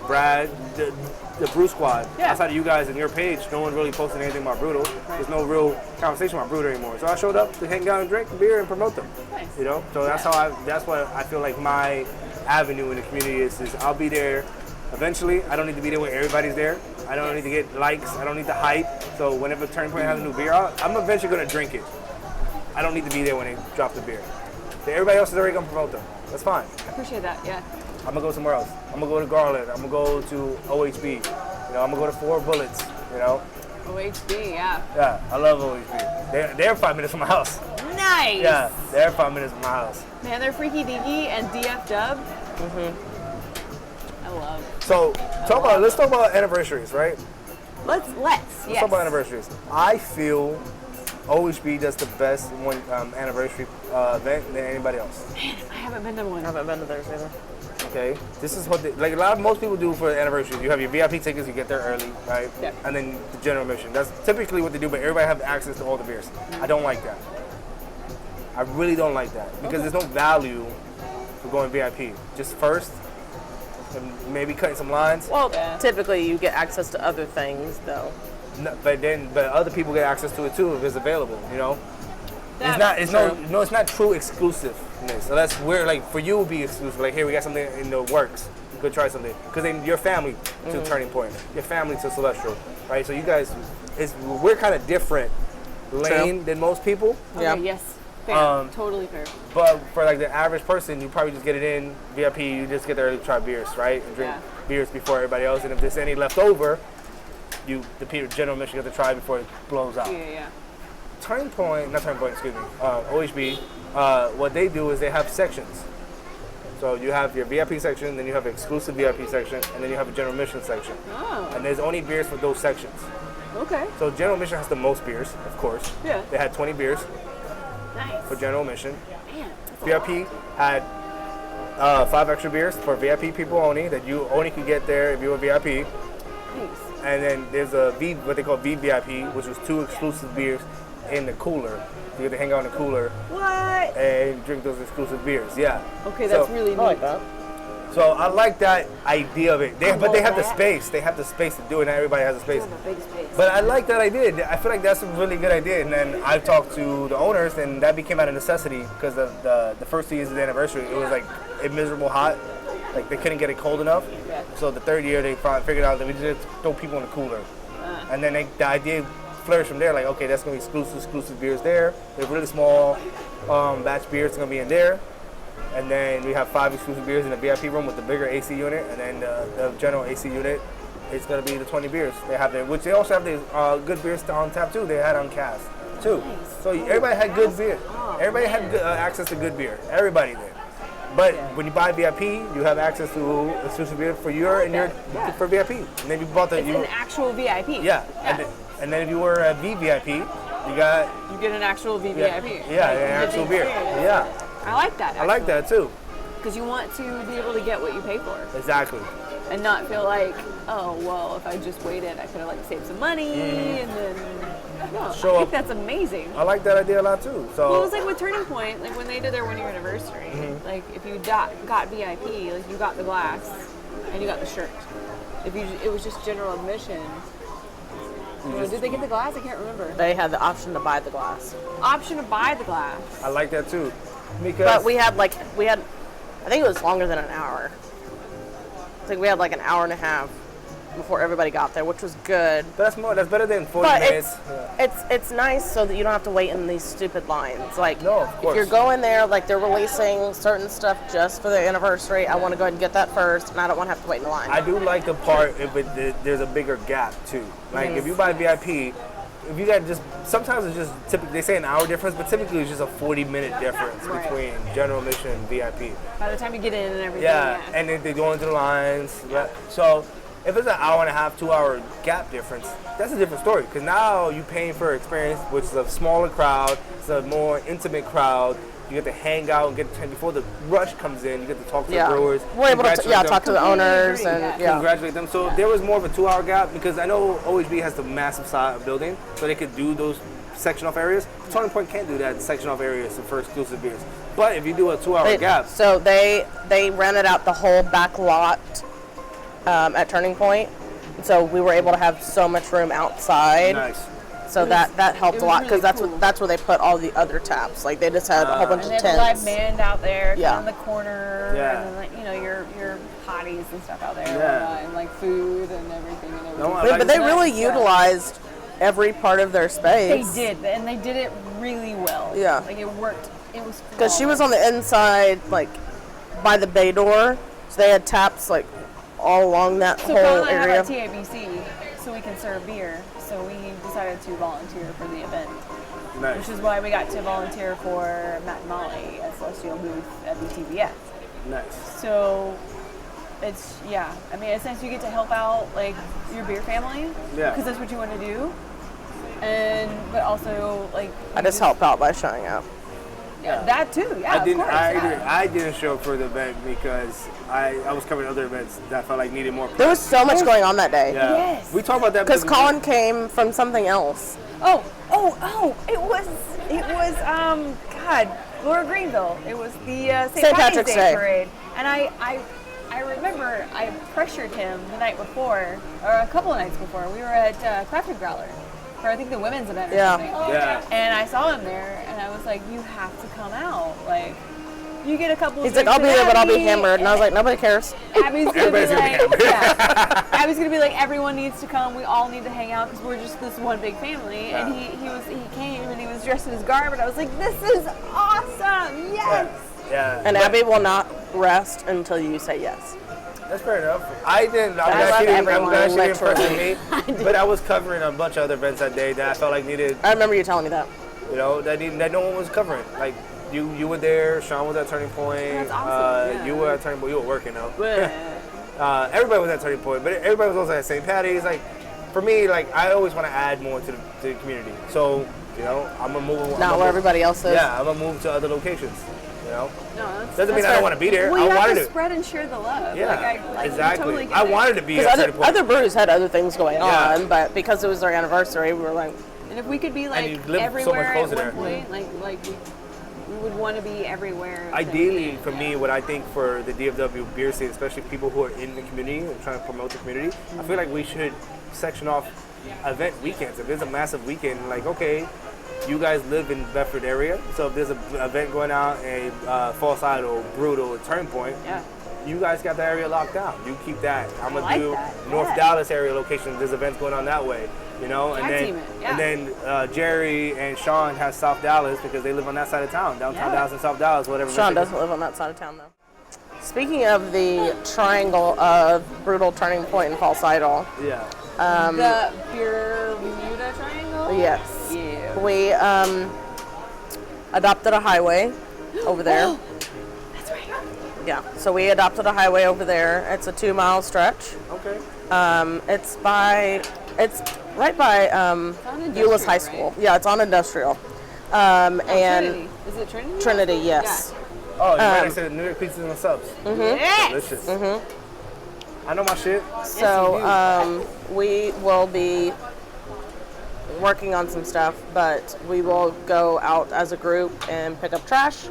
Brad, the Brew Squad. Yeah. Outside of you guys and your page, no one really posting anything about Brutal. There's no real conversation about Brutal anymore. So I showed up to hang out and drink beer and promote them. Nice. You know, so that's that's what I feel like my avenue in the community is I'll be there eventually. I don't need to be there when everybody's there. I don't need to get likes. I don't need the hype. So whenever Turning Point has a new beer out, I'm eventually gonna drink it. I don't need to be there when they drop the beer. So everybody else is already gonna promote them. That's fine. I appreciate that. Yeah. I'm gonna go somewhere else. I'm gonna go to Garland. I'm gonna go to OHB. You know, I'm gonna go to Four Bullets. You know. OHB, yeah. Yeah, I love OHB. They're 5 minutes from my house. Nice. Yeah, they're 5 minutes from my house. Man, they're Freaky Deaky and DFW. I love. So let's talk about anniversaries, right? Let's talk about anniversaries. I feel OHB does the best one anniversary event than anybody else. Man, I haven't been to one. I haven't been to theirs either. Okay, this is what most people do for anniversaries. You have your VIP tickets, you get there early, right? Yeah. And then the general admission. That's typically what they do, but everybody have access to all the beers. I don't like that. I really don't like that because there's no value for going VIP. Just first, and maybe cutting some lines. Well, typically you get access to other things, though. No, but other people get access to it too if it's available. You know, it's not true exclusiveness. Unless we're like for you it would be exclusive. Like here we got something in the works. You could try something because then your family to Turning Point, your family to Celestial, right? So you guys, we're kind of different lane than most people. Yeah. Okay, yes. Fair. Totally fair. But for like the average person, you probably just get it in VIP. You just get there to try beers, right? And drink beers before everybody else. And if there's any left over, the general admission you have to try before it blows out. Yeah. Turning Point, not Turning Point, excuse me, OHB, what they do is they have sections. So you have your VIP section, then you have an exclusive VIP section, and then you have a general admission section. Oh. And there's only beers for those sections. Okay. So general admission has the most beers, of course. Yeah. They had 20 beers Nice. for general admission. Man, that's a VIP had 5 extra beers for VIP people only that you only could get there if you were VIP. lot. Nice. And then there's a what they call VVIP, which was 2 exclusive beers in the cooler. You get to hang out in the cooler What? and drink those exclusive beers. Yeah. Okay, that's So- really neat. I like that. So I like that idea of it. But they have the that. space. They have the space to do it. Not everybody has the space. Have a big space. But I like that idea. I feel like that's a really good idea. And then I talked to the owners, and that became out of necessity because the first 2 years of the anniversary, it was like miserable hot. Like they couldn't get it cold enough. Yeah. So the 3rd year, they figured out that we just throw people in the cooler. And then the idea flourished from there. Like, okay, that's gonna be exclusive beers there. They're really small batch beers are gonna be in there. And then we have 5 exclusive beers in the VIP room with the bigger AC unit, and then the general AC unit. It's gonna be the 20 beers they have there, which they also have the good beers on tap too. They had on cast too. So everybody had good beer. Everybody had good, access to good beer. Everybody there. But when you buy VIP, you have access to exclusive beer for for VIP. And then you bought the It's an actual VIP. yeah. And then if you were a VVIP, you got You get an actual VVIP. yeah, Like, an actual the beer. experience. Yeah, I like that. I like that too. Because you want to be able to get what you pay for. Exactly. And not feel like, oh, well, if I just waited, I could have like saved some money and then. No, Show I up. think that's amazing. I like that idea a lot too. So Well, it was like with Turning Point, like when they did their 1-year anniversary, like if you got VIP, like you got the glass and you got the shirt. If you, it was just general admission. Did they get the glass? I can't remember. They had the option to buy the glass. Option to buy the glass. I like that too. Because But we had, I think it was longer than an hour. I think we had like an hour and a half before everybody got there, which was good. that's better than 40 But minutes. it's nice so that you don't have to wait in these stupid lines. Like, No, of if course. you're going there, like they're releasing certain stuff just for the anniversary, I want to go ahead and get that first, and I don't want to have to wait in the line. I do like the part if there's a bigger gap too. Like if you buy VIP, if you got just sometimes it's just typically they say an hour difference, but typically it's just a 40-minute difference Right. between general admission and VIP. By the time you get in and everything. Yeah, and then they go into the lines. So if it's an hour and a half, 2-hour gap difference, that's a different story. Because now you're paying for experience, which is a smaller crowd, it's a more intimate crowd. You get to hang out and before the rush comes in, you get to talk to the brewers. We're able to congratulate them. talk to the owners agree, and Congratulate them. So there was more of a 2-hour gap because I know OHB has the massive side building, so they could do those section off areas. Turning Point can't do that section off areas for exclusive beers. But if you do a 2-hour gap, So they rented out the whole back lot at Turning Point. So we were able to have so much room outside. nice. So that helped it a was lot because really that's where they put all the other taps. Like they just had a whole bunch And of they have a live tents. band out there, Yeah. on the corner, Yeah. and then like your potties and stuff out there, Yeah. and like food and everything and everything. No, I But, like but they that. really Yeah. utilized every part of their They space. did, and they did it really well. Yeah. like it worked. It was Because she was on the inside, like by the bay door. So they had taps like all along that So whole Colin and I area. have a TABC, so we can serve beer. So we decided to volunteer for the event, Nice. which is why we got to volunteer for Matt and Molly at Celestial booth at BTBF. Nice. So it's I mean, it's nice you get to help out like your beer family, Yeah. because that's what you want to do, but also like I just help out by showing up. that too. Yeah, I didn't. Of course, yeah. I didn't show up for the event because I was covering other events that I felt like needed more. There was so much going on that day. Yeah. Yes. We talked about that Because Colin came from something else. Oh, it was God, Laura Greenville. It was the St. Patrick's Day parade, and I remember I pressured him the night before, or a couple of nights before. We were at Craft and Growler for I think the women's event or Yeah. something. Yeah. And I saw him there, and I was like, "You have to come out. Like, you get a couple." He's of like, drinks I'll be with there, but I'll be Abby, hammered. And I was like, nobody cares. Abby's gonna Everybody's be gonna be like, hammered. yeah. Abby's gonna be like, everyone needs to come. We all need to hang out because we're just this one big family. And he came and he was dressed in his garb, and I was like, this is awesome. Yes. Yeah. And But Abby will not rest until you say yes. That's fair enough. I didn't. I'm I glad love she didn't. I'm everyone, glad she didn't literally. pressure me. But I was covering a bunch of other events that day that I felt like needed. I remember you telling me that. you know, that no one was covering. Like you were there, Sean was at Turning Point. That's awesome. You were at Turning Point. You were working though. But Everybody was at Turning Point, but everybody was also at St. Patty's. Like for me, like I always want to add more to the community. So you know, I'm gonna move. Not where everybody else is. Yeah, I'm gonna move to other locations. You know, doesn't mean I fair. don't want to be there. well, you I have wanted to to. spread and share the love. Yeah, Like, exactly. Totally get I it. wanted to be at Because Turning Point. other breweries had other things going Yeah. on, but because it was their anniversary, we were like, And if we could be like you live so much everywhere at closer one there. point, like we would want to be everywhere. Ideally, for me, what I think for the DFW beer scene, especially people who are in the community and trying to promote the community, I feel like we should section off event weekends. If there's a massive weekend, like, okay, you guys live in Bedford area, so if there's an event going out in Fallside or Brutal or Turning Point, Yeah. you guys got the area locked down. You keep that. I'm gonna like do that, North yeah. Dallas area location. There's events going on that way, you know. Tag team it, yeah. And then Jerry and Sean have South Dallas because they live on that side of town, downtown Yeah. Dallas and South Dallas, whatever. Sean Michigan. doesn't live on that side of town, though. Speaking of the triangle of Brutal, Turning Point, and False Idol, Yeah. The Bermuda Triangle. yes, Yeah. we adopted a highway over there. That's right. Yeah, so we adopted a highway over there. It's a 2-mile stretch. Okay. It's right by on Euless High Industrial, School. right? Yeah, it's on Industrial. And Trinity. Is it Trinity? Trinity, yes. Oh, you might have said New York pizzas and subs. Yes. Delicious. I know my shit. So we will be working on some stuff, but we will go out as a group and pick up trash,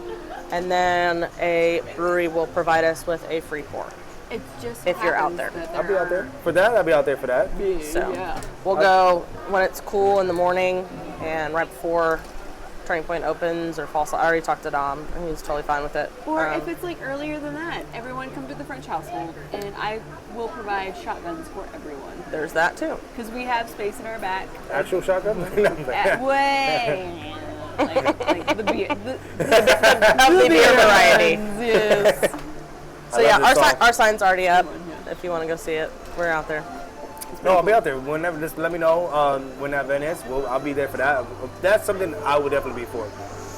and then a brewery will provide us with a free pour. It just If you're out happens there. that I'll be out there are for that. I'll be out there for that. big, So yeah. we'll go when it's cool in the morning and right before Turning Point opens or false. I already talked to Dom, and he's totally fine with it. Or if it's like earlier than that, everyone come to the French household, and I will provide shotguns for everyone there's that too. because we have space in our back. Actual shotgun? Way. like the beer, The beer variety. Yes. So I yeah, love this song. our sign's already up. Yeah. If you want to go see it, we're out there. No, I'll be out there. Whenever, just let me know when that event is. I'll be there for that. That's something I would definitely be for.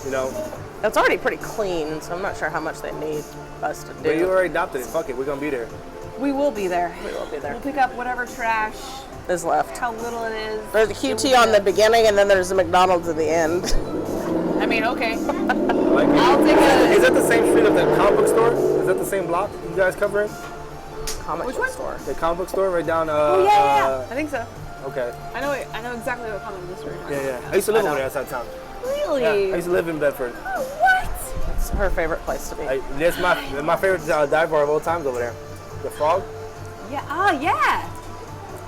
You know, It's already pretty clean, so I'm not sure how much they need us to do. but you already adopted it. Fuck it, we're gonna be there. We will be there. We will be there. We'll pick up whatever trash, Is left. how little it is. There's a QT on the beginning, and then there's a McDonald's at the end. I mean, okay. Like, I'll take is a. that the same street of the comic book store? Is that the same block you guys covering? Comic Which book one? store. The comic book store right down. Oh yeah. I think so. Okay. I know exactly what comic book store you're talking Yeah. I used to live over there outside town. about. Really? Yeah, I used to live in Bedford. What? It's her favorite place to be. That's my favorite dive bar of all times over there. The Frog. Yeah. Oh yeah.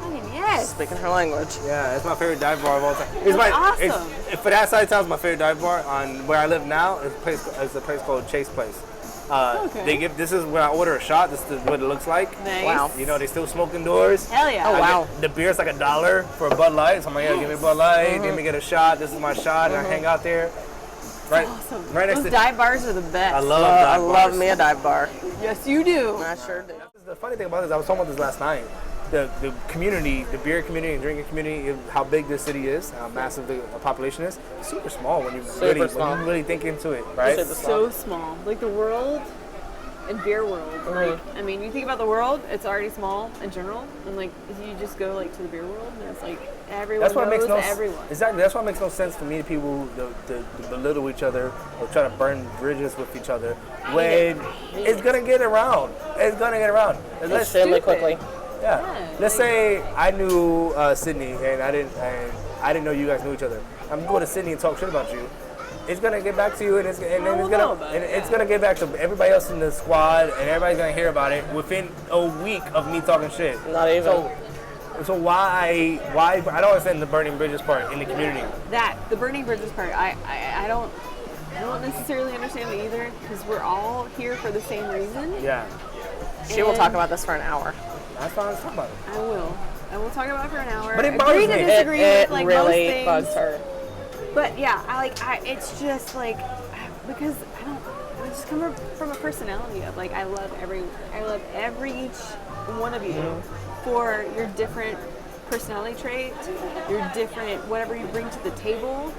I mean, yes. Speaking her language. Yeah, it's my favorite dive bar of all time. That's awesome. For that side of town, it's my favorite dive bar. On where I live now, it's a place called Chase Place. Okay. This is when I order a shot. This is what it looks like. Nice. Wow. You know, they still smoke indoors. Hell yeah. Oh, wow. The beer's like $1 for a Bud Light. So I'm like, yeah, give me a Bud Light. Let me get a shot. This is my shot, and I hang out there. Right, Awesome. right next Those to. dive bars are the best. I love I dive love bars. me a dive bar. Yes, you do. I sure do. The funny thing about this, I was talking about this last night. The community, the beer community and drinking community, how big this city is, how massive the population is. It's super small when you Small. when you really think into it, right? Super So small. Like the world and beer world. Like, I mean, you think about the world, it's already small in general. And like, you just go like to the beer world, and it's like everyone That's why it knows makes no everyone. exactly. That's why it makes no sense for me. People to belittle each other or try to burn bridges with each other when it's gonna get around. It's gonna get around. And let's Extremely quickly. Yeah. Yeah, Let's say I knew Sydney and I didn't know you guys knew each other. I'm going to Sydney and talk shit about you. It's gonna get back to you, and then we'll know about it, it's gonna get back to everybody else in the squad, and everybody's gonna hear about it within a week of me talking shit. Not even. So why I don't understand the burning bridges part in the community. The burning bridges part, I don't necessarily understand it either, because we're all here for the same reason. Yeah, She will talk about this for an hour. that's fine. Let's talk about it. I will talk about it for an hour. But it Agree bothers to me. disagree It with like really most things. bugs her. But yeah, it's just like, because I just come from a personality of like, I love every each one of you for your different personality traits, your different, whatever you bring to the table.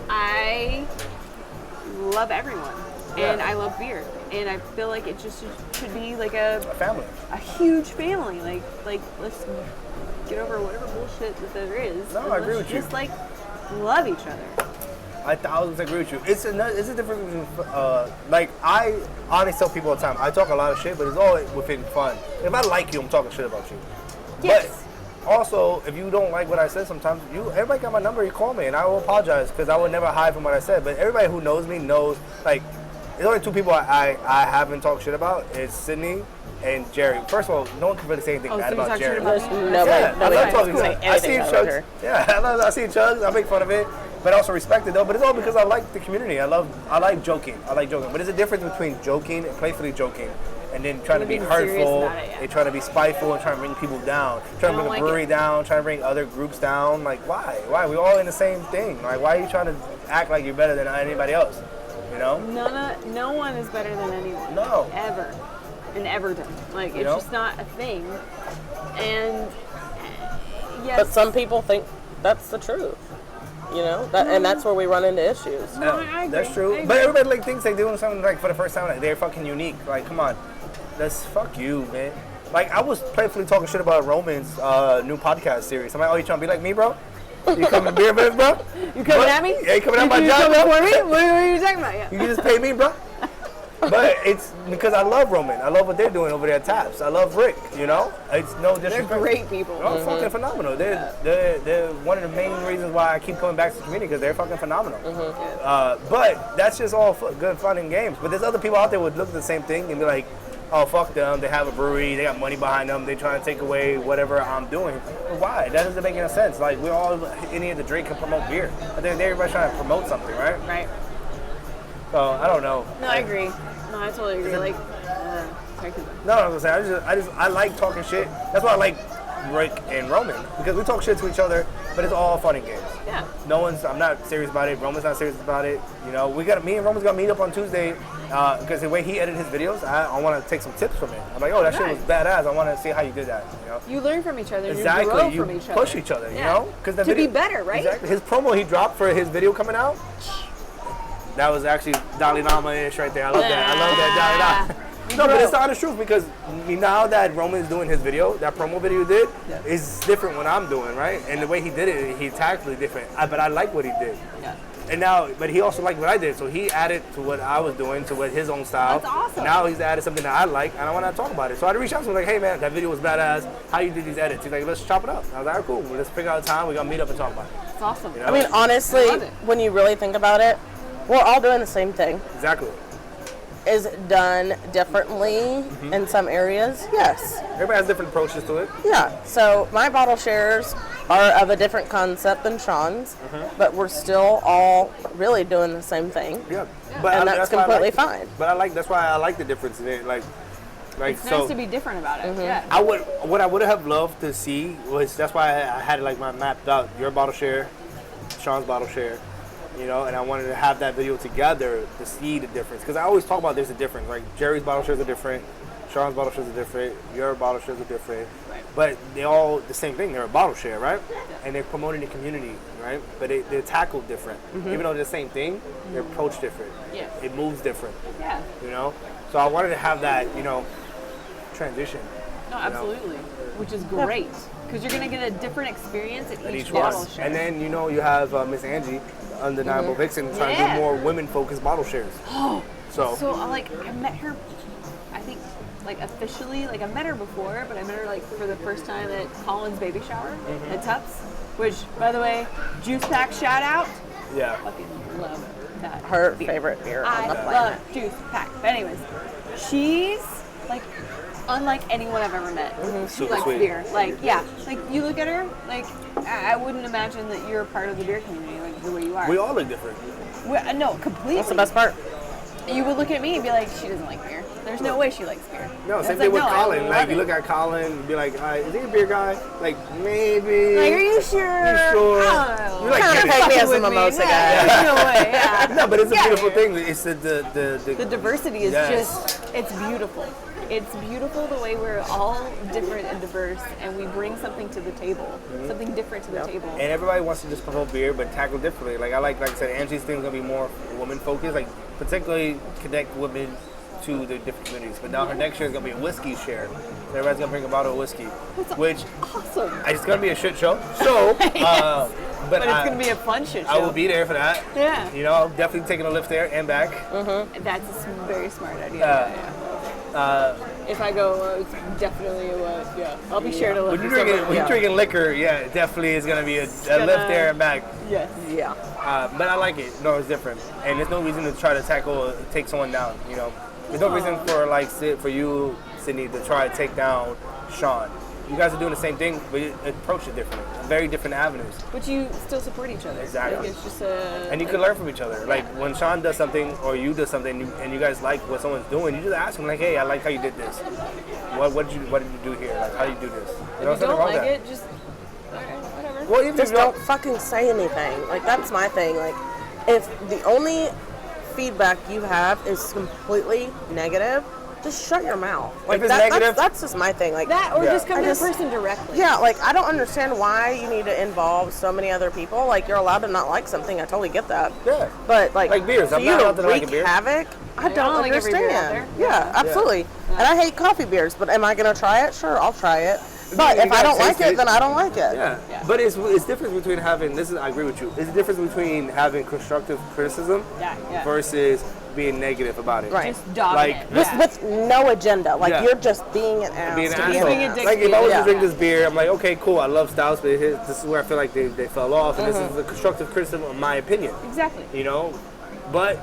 I love everyone, and I love beer, and I feel like it just should be like a family, a huge family. Like let's get over whatever bullshit that there is. No, I agree with you. Just like love each other. I 1000% agree with you. It's a difference between, like, I honestly tell people all the time, I talk a lot of shit, but it's all within fun. If I like you, I'm talking shit about you. Yes. But also, if you don't like what I said sometimes, everybody got my number, you call me, and I will apologize, because I would never hide from what I said. But everybody who knows me knows, like, there's only two people I haven't talked shit about. It's Sydney and Jerry. First of all, no one can really say anything bad about Jerry. Nobody I love talking can say to I see anything Chugs. about her. Yeah, I see Chugs. I make fun of it, but I also respect it though. But it's all because I like the community. I like joking. But there's a difference between joking and playfully joking, and then trying to be being serious hurtful, about it, yeah. and trying to be spiteful, and trying to bring people down, trying to bring the brewery down, trying to bring other groups down. Like, why? We're all in the same thing. Like, why are you trying to act like you're better than anybody else? You know? No one is better than anyone. No. Ever. In Everton. Like, it's just not a thing. And yes. But some people think that's the truth. You know? And that's where we run into issues. No, I agree. That's true. But everybody like thinks they're doing something like for the first time. Like, they're fucking unique. Like, come on. That's fuck you, man. Like, I was playfully talking shit about Roman's new podcast series. I'm like, oh, you trying to be like me, bro? You coming to beer with us, bro? You coming at me? Yeah, you coming at my you job, coming bro? for me? What are you talking about? Yeah. You can just pay me, bro. But it's because I love Roman. I love what they're doing over there at Taps. I love Rick, you know? It's no disrespect. They're great people. They're fucking phenomenal. They're one of the main reasons why I keep coming back to the community, because they're fucking phenomenal. But that's just all good fun and games. But there's other people out there would look at the same thing and be like, oh, fuck them. They have a brewery. They got money behind them. They're trying to take away whatever I'm doing. But why? That doesn't make any sense. Like, we're all in here to drink and promote beer. I think everybody's trying to promote something, right? Right. So, I don't know. No, I agree. No, I totally agree. Like, sorry, no, I was gonna say, I like talking shit. That's why I like Rick and Roman, because we talk shit to each other, but it's all fun and games. Yeah. I'm not serious about it. Roman's not serious about it. You know, me and Roman's gonna meet up on Tuesday, because the way he edited his videos, I want to take some tips from him. I'm like, oh, that shit was badass. I want to see how you did that. You know. You learn from each other. Exactly. You grow You from each push other. each other. Yeah. You know, because to be better, right? Exactly. His promo he dropped for his video coming out. That was actually Dalai Lama-ish right there. I love that Dalai Lama. No, but it's the honest truth, because now that Roman is doing his video, that promo video he did, is different when I'm doing, right? And the way he did it, he tactfully different. But I like what he did. Yeah. And now, but he also liked what I did, so he added to what I was doing, to what his own style. That's awesome. Now he's added something that I like, and I want to talk about it. So I reached out to him like, hey man, that video was badass. How you did these edits? He's like, let's chop it up. I was like, all right, cool. Well, let's pick out a time. We're gonna meet up and talk about it. It's awesome. You know? I mean, honestly, I love it. when you really think about it, we're all doing the same thing. Exactly. Is done differently in some areas? Yes. Everybody has different approaches to it. Yeah. So my bottle shares are of a different concept than Sean's, but we're still all really doing the same thing. Yeah. And that's why I completely like it. fine. But that's why I like the difference in it. Like It's so. nice to be different about it. Yeah. What I would have loved to see was, that's why I had like my mapped out, your bottle share, Sean's bottle share, you know, and I wanted to have that video together to see the difference, because I always talk about there's a difference. Like Jerry's bottle shares are different, Sean's bottle shares are different, your bottle shares are different, but they're all the same thing. They're a bottle share, right? And they're promoting the community, right? But they're tackled different. Even though they're the same thing, they're approached different. Yeah. It moves different. Yeah. You know, so I wanted to have that, you know, transition. No, absolutely. Which is great, because you're gonna get a different experience at each bottle share. And then, you know, you have Miss Angie, Undeniable Vixen, trying to do more women-focused bottle shares. So like, I met her, I think, like officially, like I met her before, but I met her like for the first time at Colin's baby shower at Tups, which, by the way, Juice Pack shout out. yeah. Fucking love that. Her favorite beer on I the planet. love Juice Pack. But anyways, she's like unlike anyone I've ever met. She Super likes sweet. beer. Like, yeah, like you look at her, like I wouldn't imagine that you're a part of the beer community, like the way you are. We all look different. No, completely. That's the best part. You would look at me and be like, she doesn't like beer. There's no way she likes beer. No, It's same like, thing with no, I Colin. love Like, you it. look at Colin and be like, is he a beer guy? Like, maybe. Like, are you sure? You sure? I don't know. You like Kinda getting- take me as a With me. mimosa guy. Yeah, there's no way. Yeah. No, but it's a Yeah, beautiful yeah. thing. It's the The diversity is Yes. just, it's beautiful. It's beautiful the way we're all different and diverse, and we bring something to the table, something different to the table. And everybody wants to just promote beer, but tackle differently. Like I said, Angie's thing's gonna be more woman focused, like particularly connect women to the different communities. But now her next year is gonna be a whiskey share. Everybody's gonna bring a bottle of whiskey, which Awesome. it's gonna be a shit show. So, But it's going to be a fun shit show. I will be there for that. Yeah. You know, I'm definitely taking a lift there and back. That's a very smart idea. If I go, it's definitely I'll be sure to lift. When you're drinking liquor, yeah, it definitely is going to be a lift there and back. Yes. Yeah. But I like it. No, it's different. And there's no reason to try to take someone down, you know. There's no reason for you, Sydney, to try to take down Sean. You guys are doing the same thing, but you approach it differently. Very different avenues. But you still support each other. Exactly. Like it's just and you can learn from each other. Like when Sean does something or you do something and you guys like what someone's doing, you just ask him like, hey, I like how you did this. What did you do here? Like how do you do this? If you don't like it, just whatever. Well, even Just if you don't fucking say anything. Like, that's my thing. Like, if the only feedback you have is completely negative, just shut your mouth. Like, If it's negative, that's just my thing. Like That or Yeah. just come to I the person directly. Yeah, like, I don't understand why you need to involve so many other people. Like, you're allowed to not like something. I totally get that. Yeah. But, like beers. for I'm you not allowed to like a wreak beer. havoc, I I don't like every beer out understand. there. Yeah, absolutely. And I hate coffee beers, but am I going to try it? Sure, I'll try it. But You if I gotta don't like taste it, then I don't like it. Yeah. But it's difference between having I agree with you. It's the difference between having constructive criticism Yeah. versus being negative about it. Right. Just dominant. Like, With no agenda. Like, Yeah. you're just being an ass. Being an to asshole. being a dick. Like if I was Yeah. to drink this beer, I'm like, okay, cool, I love stouts, but this is where I feel like they fell off, and this is the constructive criticism of my opinion. Exactly. You know? But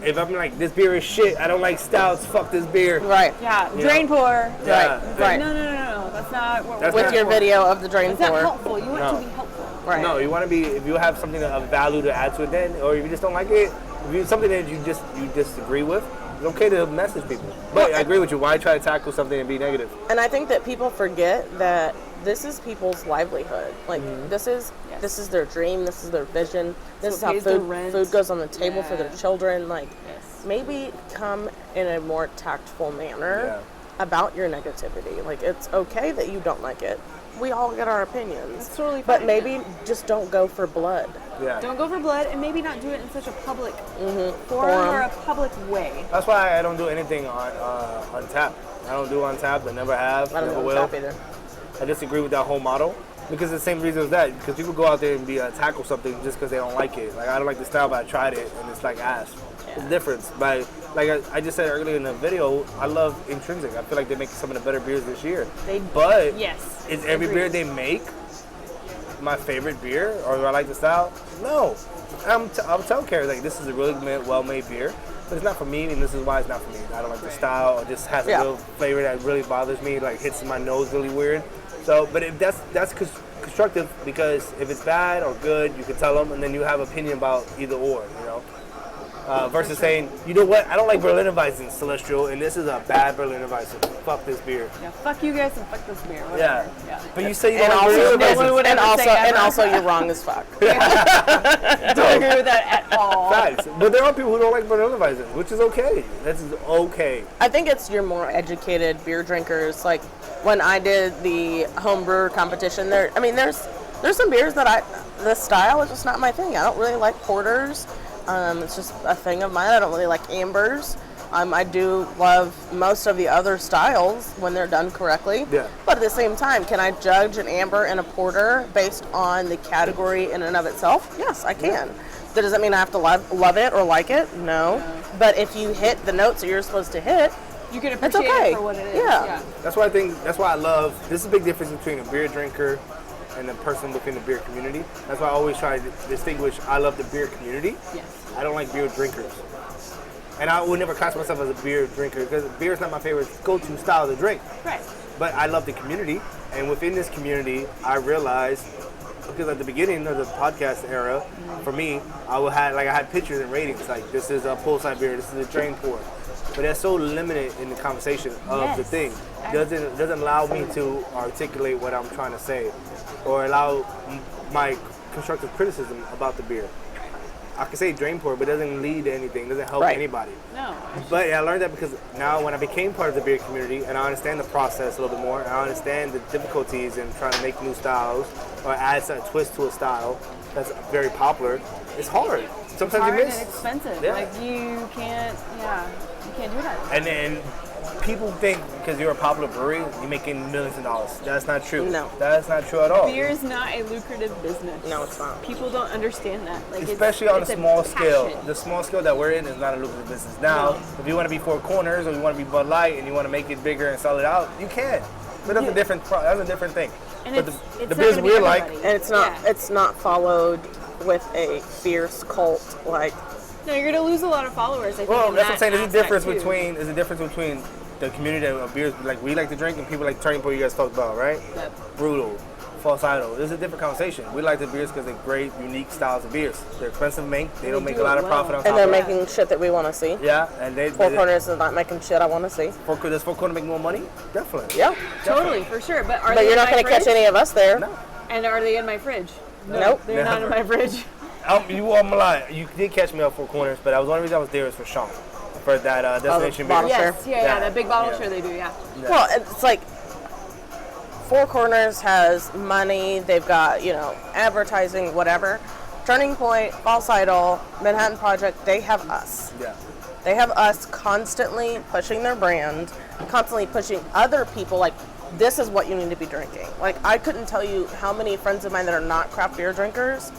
if I'm like, this beer is shit, I don't like stouts, fuck this beer. Right. Yeah. You Drain know? pour. Yeah. It's Right. like, no. That's not what That's we're With your for. video of the drain It's not pour. helpful. You want No. to be helpful. Right. No, you want to be, if you have something of value to add to it then, or if you just don't like it, if you something that you disagree with, it's okay to message people. But I agree with you, why try to tackle something and be negative? And I think that people forget that this is people's livelihood. Like, this is their dream. This is their vision. This is So how pays their rent. food goes on the table for their Yeah. children. Like, Yes. maybe come in a more tactful manner about your negativity. Like, it's okay that you don't like it. We all get our opinions. It's totally But fine, maybe just don't go for blood. Yeah. Don't go for blood, and maybe not do it in such a public forum Forum. or a public way. That's why I don't do anything on tap. I don't do on tap. I never have. I don't never know will. tap either. I disagree with that whole model because the same reason as that. Because people go out there and tackle something just because they don't like it. Like I don't like the style, but I tried it and it's like ass. It's a difference. But like I just said earlier in the video, I love Intrinsic. I feel like they make some of the better beers this year. But Yes. is every beer they make my favorite beer or do I like the style? No. I'll tell Carrie like this is a really well-made beer, but it's not for me, and this is why it's not for me. I don't like the style. It just has a real flavor that really bothers me. Like hits my nose really weird. So, but if that's constructive because if it's bad or good, you can tell them, and then you have opinion about either or. You know. Versus saying, you know what, I don't like Berliner Weizen, Celestial, and this is a bad Berliner Weizen. Fuck this beer. Yeah, fuck you guys and fuck this beer. Yeah. Whatever. But you say you And don't like also, Berliner no one Weizen. would ever say and ever. also, you're wrong as fuck. Don't agree with that at all. Facts. But there are people who don't like Berliner Weizen, which is okay. That's okay. I think it's your more educated beer drinkers. Like when I did the home brewer competition, there's some beers that the style is just not my thing. I don't really like porters. It's just a thing of mine. I don't really like ambers. I do love most of the other styles when they're done correctly. Yeah. But at the same time, can I judge an amber and a porter based on the category in and of itself? Yes, I can. That doesn't mean I have to love it or like it. No. But if you hit the notes that you're supposed to hit, You can it's appreciate okay. it for what it is. Yeah. That's why I love, this is a big difference between a beer drinker and a person within the beer community. That's why I always try to distinguish, I love the beer community. Yes. I don't like beer drinkers. And I would never class myself as a beer drinker because beer is not my favorite go-to style to drink. Right. But I love the community, and within this community, I realized, because at the beginning of the podcast era, for me, I had pictures and ratings, like this is a poolside beer, this is a drain pour. But that's so limited in the conversation of the Yes. thing. Doesn't allow me to articulate what I'm trying to say, or allow my constructive criticism about the beer. I could say drain pour, but it doesn't lead to anything. It doesn't help Right. anybody. No. But I learned that because now when I became part of the beer community and I understand the process a little bit more, and I understand the difficulties in trying to make new styles or add a twist to a style that's very popular, it's hard. Sometimes Hard you and miss. expensive. Yeah. Like you can't do that. And then people think because you're a popular brewery, you're making millions of dollars. That's not true. No. That's not true at all. Beer is not a lucrative business. No, it's not. People don't understand that. Like Especially on a it's small scale. passion. The small scale that we're in is not a lucrative business. Now, if you want to be Four Corners or you want to be Bud Light and you want to make it bigger and sell it out, you can. But that's a different thing. And but it's the not beers gonna be we like, everybody. And it's not Yeah. it's not followed with a fierce cult like. No, you're gonna lose a lot of followers. I think. well, in that's what I'm that saying. There's a aspect, difference between the community of beers like we like to drink and people like Turning Point you guys talked about, right? Yep. Brutal, False Idol. There's a different conversation. We like the beers because they're great, unique styles of beers. They're expensive to make. They don't make do a lot it of well. profit on top And they're of it. making shit that we want to see. Yeah, and Four Corners is not making shit I want to see. does Four Corners make more money? Definitely. Yeah. Totally, for sure. But are But they you're in not my going to catch fridge? any of us there. No. And are they in my fridge? No, Nope. they're not in Never. my fridge. I'm a lie. You did catch me at Four Corners, but that was one reason I was there was for Sean. For that destination beer. bottle Yes, share. yeah, that big bottle share they do, yeah. Well, it's like Four Corners has money. They've got, advertising, whatever. Turning Point, False Idol, Manhattan Project, they have us. Yeah. They have us constantly pushing their brand, constantly pushing other people, like, this is what you need to be drinking. Like, I couldn't tell you how many friends of mine that are not craft beer drinkers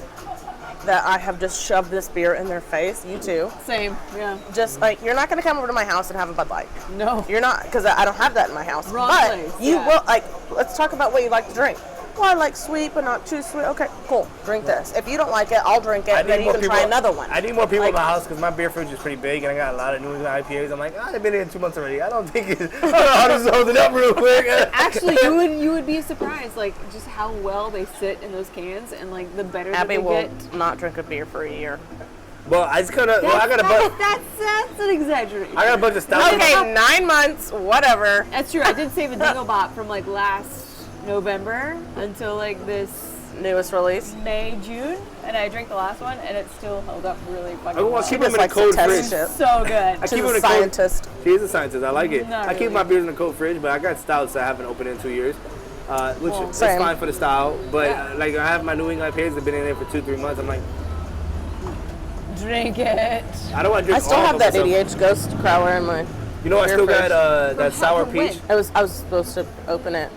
that I have just shoved this beer in their face. You too. Same, yeah. Just like, you're not going to come over to my house and have a Bud Light. No. You're not, because I don't have that in my house. Wrong but place, you yeah. will, like, let's talk about what you like to drink. Well, I like sweet, but not too sweet. Okay, cool. Drink this. If you don't like it, I'll drink it, and then you can try another one. I need more people Like- in my house because my beer fridge is pretty big and I got a lot of New England IPAs. I'm like, I've been here 2 months already. I don't think it's. I don't know how this is holding up real quick. Actually, you would be surprised, like, just how well they sit in those cans and, like, the better Abby that they will get. not drink a beer for a year. Well, I just kind of. Well, I got a bunch. That's an exaggeration. I got a bunch of stouts. Okay, 9 months, whatever. That's true. I did save a Dingle Bop from, like, last November until, like, this Newest release. May, June, and I drank the last one, and it still held up really fucking I well. want to keep just them in a likes to cold test fridge. shit. So good. I keep She's them in a a cold. scientist. She is a scientist. I like it. Not I keep really. my beers in a cold fridge, but I got stouts that I haven't opened in 2 years, which is Same. fine for the style. But Yeah. like I have my New England IPAs that have been in there for 2-3 months. I'm like, Drink it. I don't want to I drink still all have of that them. EDH Ghost Crowler in my. You know, I beer still fridge. got that sour From when? peach. I was supposed to open it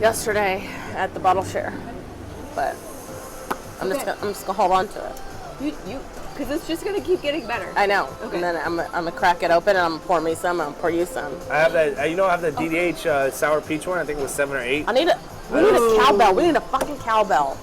yesterday at the bottle share, but I'm just gonna hold on to it. You, because it's just gonna keep getting better. I know. Okay. And then I'm gonna crack it open and I'm gonna pour me some. I'm gonna pour you some. I have that. I have the DDH sour peach one. I think it was 7 or 8. We need a cowbell. We need a fucking cowbell.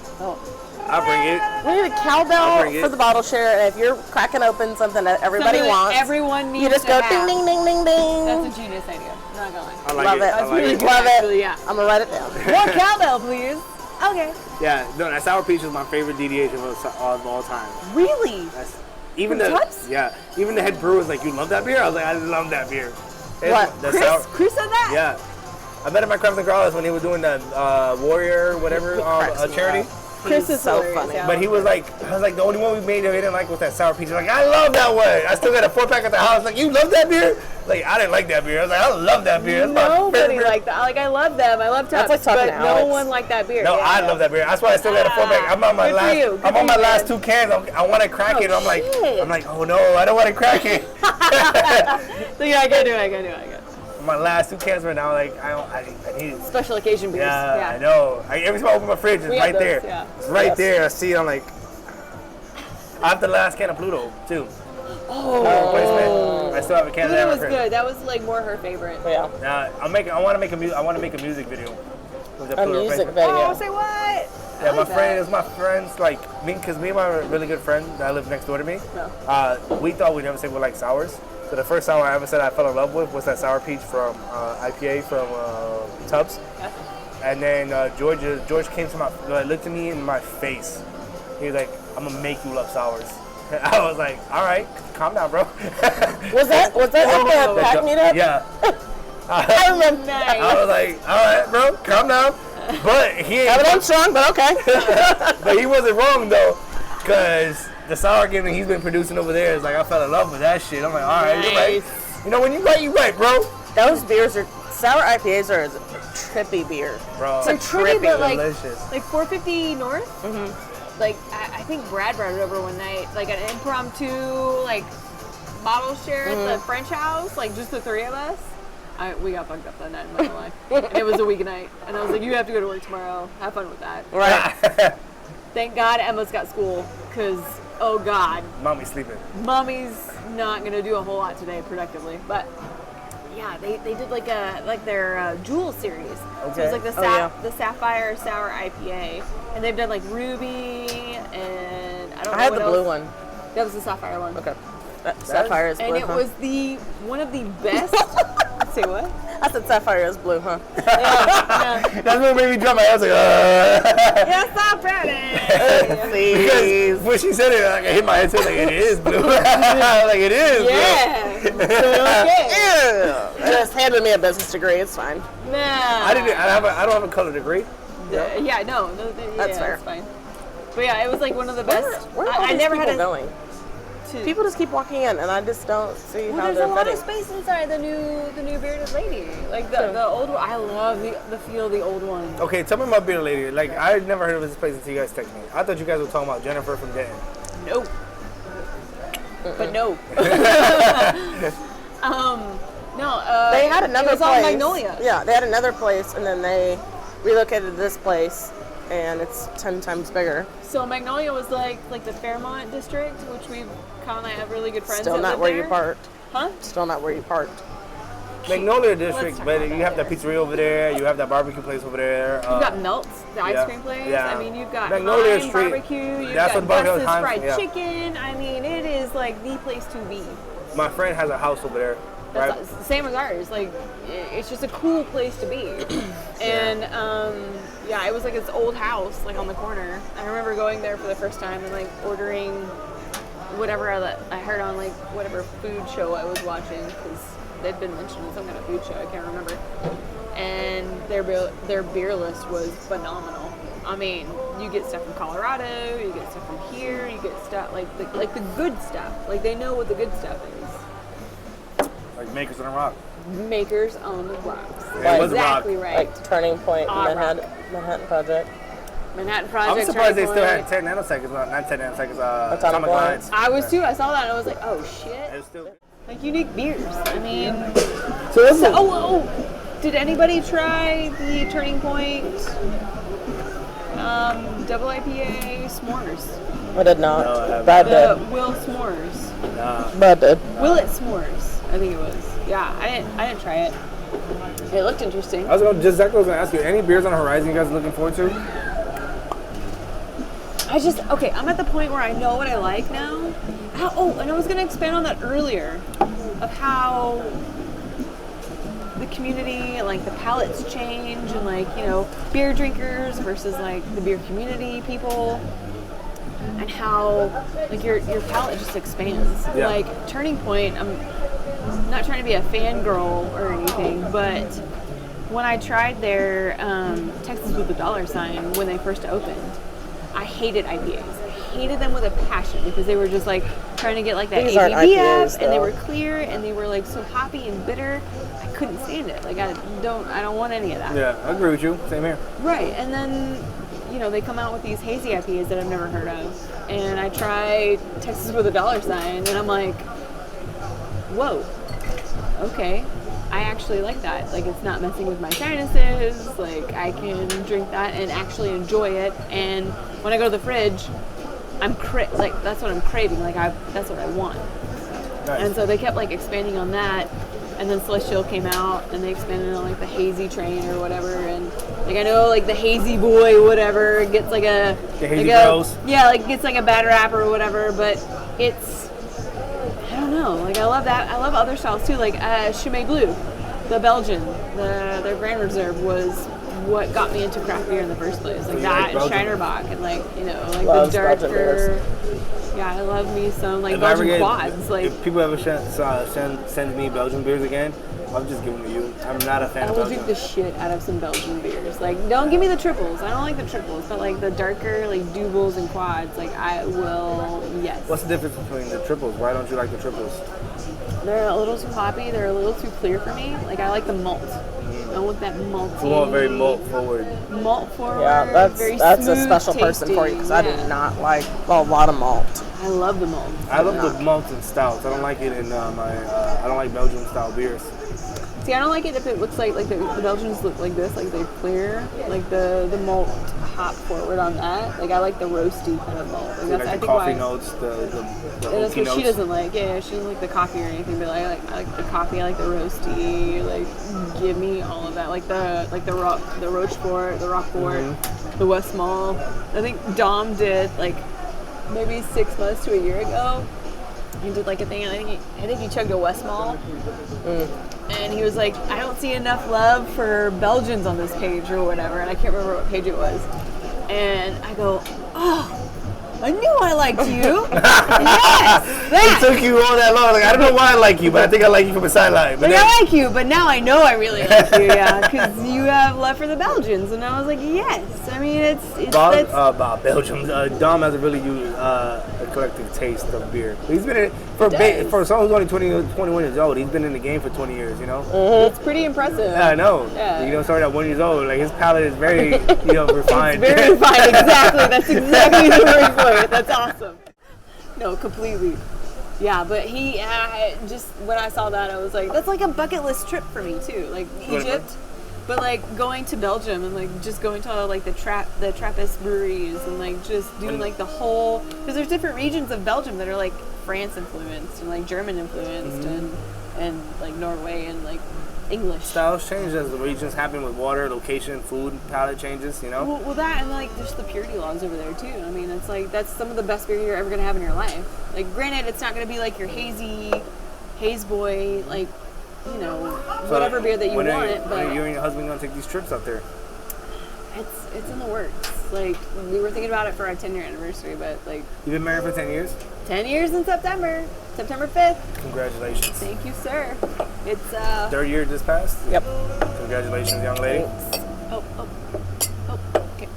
I'll bring it. We need a I'll cowbell bring it. for the bottle share. And if you're cracking open something that everybody Something that wants, everyone needs you just to go have. ding ding ding ding ding. That's a genius idea. I'm not gonna lie. I like Love it. it. I That's like really it. good. Love it. Actually, yeah. I'm gonna write it down. More cowbell, please. Okay. Yeah, no, that sour peach is my favorite DDH of all time. Really? That's even From the Tubbs? even the head brewer was like, "You love that beer?" I was like, "I love that beer." What? The Chris said that? Yeah, I met him at Crafts and Growlers when he was doing the Warrior whatever cracks me charity. up. Chris He's is so hilarious, funny. yeah. But he was like, I was like, the only one we made that we didn't like was that sour peach. He's like, I love that one. I still got a 4-pack at the house. Like, you love that beer? Like, I didn't like that beer. I was like, I love that beer. That's my Nobody favorite beer. liked that. Like, I love them. I love Tubbs, That's like talking but to no Alex. one liked that beer. No, Yeah. I love that beer. That's why I still got a 4-pack. I'm on my Good for last. you. Good I'm for on my you, last man. 2 cans. I want to crack it. I'm like, shit. oh no, I don't want to crack it. Yeah, I gotta do it. My last 2 cans right now, like I need it. Special occasion beers. Yeah, I know. Every time I open my fridge, it's We right have there. those, yeah. It's right there. I see it. I'm like, I have the last can of Pluto too. Oh, replacement. I still have a can of that That in my was fridge. good. That was like more her favorite. Yeah. I want to make a music video. With the A Pluto music replacement. video. Oh, say what? Yeah, I like my friends, like me, because me and my really good friend that live next door to me, No. we thought we'd never say we like sours. So the first sour I ever said I fell in love with was that sour peach from IPA from Tubbs. Yeah. And then George came to looked at me in my face. He was like, "I'm gonna make you love sours." I was like, "All right, calm down, bro." Was that at the pack meetup? Yeah. I remember. Nice. I was like, "All right, bro, calm down." But he ain't Have it on strong, but okay. But he wasn't wrong though, because the sour giving he's been producing over there is like I fell in love with that shit. I'm like, all right, you're right. You know, when you right, bro. Those beers are sour IPAs are a trippy beer. Bro, They're trippy, but like delicious. 450 North. Mm-hmm. Like I think Brad brought it over one night, like an impromptu like bottle share at the French house, like just the three of us. We got fucked up that night, I'm not gonna lie. And it was a weeknight, and I was like, you have to go to work tomorrow. Have fun with that. Right. Thank God Emma's got school, because, oh God. Mommy's sleeping. Mommy's not going to do a whole lot today productively. But, yeah, they did like their Jewel series. Okay. So it was like the Sapphire Sour IPA. And they've done like Ruby, and I don't know I had what the else. blue one. That was the Sapphire one. Okay. Sapphire is blue, And it was one of the best. Say what? I said Sapphire is blue, huh? Yeah. That's what made me drop my head. I was like, Yes, I'm ready. Because when she said it, like, I hit my head, so like, it is blue. Like, it is Yeah. blue. Yeah. Just handed me a business degree. It's fine. Nah. I don't have a color degree. Yeah, no, That's fair. That's fine. But yeah, it was like one of the best. Where are all I these never people had a going? People just keep walking in, and I just don't see how there's they're a lot fitting. of space inside the new bearded lady. Like the old one. I love the feel of the old one. Okay, tell me about Bearded Lady. Like, I never heard of this place until you guys texted me. I thought you guys were talking about Jennifer from Denton. Nope. But no. No. They had another it was place. on Magnolia. Yeah, they had another place, and then they relocated to this place, and it's 10 times bigger. So Magnolia was like the Fairmont district, which we kind of have really good friends. Still that not live where there. you parked. Huh? Still not where you parked. Magnolia Let's District, talk but about you that have that later. pizzeria over there. You have that barbecue place over there. You've got Melts, the ice yeah, cream place. yeah. I mean, you've got Magnolia Hime Street. barbecue. You've That's got what barbecue Gus's Hime- fried yeah. chicken. I mean, it is like the place to be. My friend has a house over there. Right? That's same as ours. Like, it's just a cool place to be. And yeah, it was like this old house, like on the corner. I remember going there for the first time and like ordering whatever I heard on like whatever food show I was watching, because they'd been mentioned in some kind of food show. I can't remember. And their beer list was phenomenal. I mean, you get stuff from Colorado, you get stuff from here, you get stuff like the good stuff. Like, they know what the good stuff is. Like Makers on a Rock. Makers on the rocks. Yeah, it was a Exactly rock. right. Like Turning Point, Ah, Manhattan Project. Manhattan Project. I'm surprised they Turning still Point. had 10 nanoseconds, not 10 nanoseconds, Atomic Lines. I was too. I saw that and I was like, oh shit. It's still Like unique beers. I mean, so oh, did anybody try the Turning Point double IPA s'mores? I did not. No, I haven't. Brad The did. Will s'mores. Brad did. Will it s'mores? I think it was. Yeah, I didn't try it. It looked interesting. I was going to ask you, any beers on the horizon you guys are looking forward to? I'm at the point where I know what I like now. And I was going to expand on that earlier, of how the community, like the palates change, and like, you know, beer drinkers versus like the beer community people, and how like your palate just expands. Yeah. Like Turning Point, I'm not trying to be a fangirl or anything, but when I tried their Texas with a dollar sign when they first opened, I hated IPAs. I hated them with a passion, because they were just like trying to get like that These aren't ABV IPAs, up, and they though. were clear, and they were like so hoppy and bitter. I couldn't stand it. Like I don't want any of that. Yeah, I agree with you. Same here. Right, and then, you know, they come out with these hazy IPAs that I've never heard of, and I tried Texas with a dollar sign, and I'm like, whoa, okay, I actually like that. Like, it's not messing with my sinuses. Like, I can drink that and actually enjoy it. And when I go to the fridge, like that's what I'm craving. Like, that's what I want. Nice. And so they kept like expanding on that, and then Celestial came out, and they expanded on like the hazy train or whatever. And like I know like the hazy boy whatever gets like a The Hazy like Bros. gets like a bad rap or whatever, but it's, I don't know. Like, I love that. I love other styles too. Like Chimay Blue, the Belgian, their Grand Reserve was what got me into craft beer in the first place. Like you that like and Belgian? Shinerbach, and like, you know, like Loves the Belgian darker. Yeah, I love me some like If I ever Belgian get- quads. Like if people ever send me Belgian beers again, I'll just give them to you. I'm not a fan I of will Belgian. drink the shit out of some Belgian beers. Like, don't give me the triples. I don't like the triples, but like the darker, like doubles and quads, like I will. Yes. What's the difference between the triples? Why don't you like the triples? They're a little too hoppy. They're a little too clear for me. Like I like the malt. I want that malty. It's more very malt forward. Malt forward. Yeah, very that's a smooth special person for you because I do tasting, yeah. not like a lot of malt. I love the malt. I love the malts and stouts. I don't like it in I don't like Belgian style beers. See, I don't like it if it looks like the Belgians look like this, like they're clear, like the malt hop forward on that. Like I like the roasty kind of malt. Like, Like that's I the think coffee why. notes, the And that's oaky what notes. she doesn't like. Yeah, she doesn't like the coffee or anything, but I like the coffee. I like the roasty. Like, give me all of that. Like the Rochefort, the Roquefort, the West Mall. I think Dom did like maybe 6 months to a year ago. He did like a thing. I think he chugged a West Mall. And he was like, I don't see enough love for Belgians on this page or whatever. And I can't remember what page it was. And I go, oh, I knew I liked you. Yes, It that. took you all that long. Like I don't know why I like you, but I think I like you from a sideline. But Like, then, I like you, but now I know I really like you, yeah, because you have love for the Belgians. And I was like, yes. I mean, it's that's, about Belgium, Dom has a really eclectic taste of beer. He's been in for does. for someone who's only 21 years old. He's been in the game for 20 years. You know. it's pretty impressive. Yeah, I know. Yeah. You know, started at 1 year old. Like his palate is very, refined. Very refined, exactly. That's exactly the word for it. That's awesome. No, completely. Yeah, but he just when I saw that, I was like, that's like a bucket list trip for me too. Like Egypt, but like going to Belgium and like just going to like the Trappist breweries and like just doing like the whole because there's different regions of Belgium that are like France influenced and like German influenced and like Norway and like English. Styles change as the regions happen with water, location, food, palate changes. You know. Well, that and like just the purity laws over there too. I mean, it's like that's some of the best beer you're ever gonna have in your life. Like, granted, it's not gonna be like your haze boy, like whatever beer that you want. When are you and your husband gonna take these trips out there? It's in the works. Like we were thinking about it for our 10-year anniversary, but like You've been married for 10 years. 10 years in September 5th. Congratulations. Thank you, sir. It's Third year just passed. Yep. Congratulations, young lady. oh okay.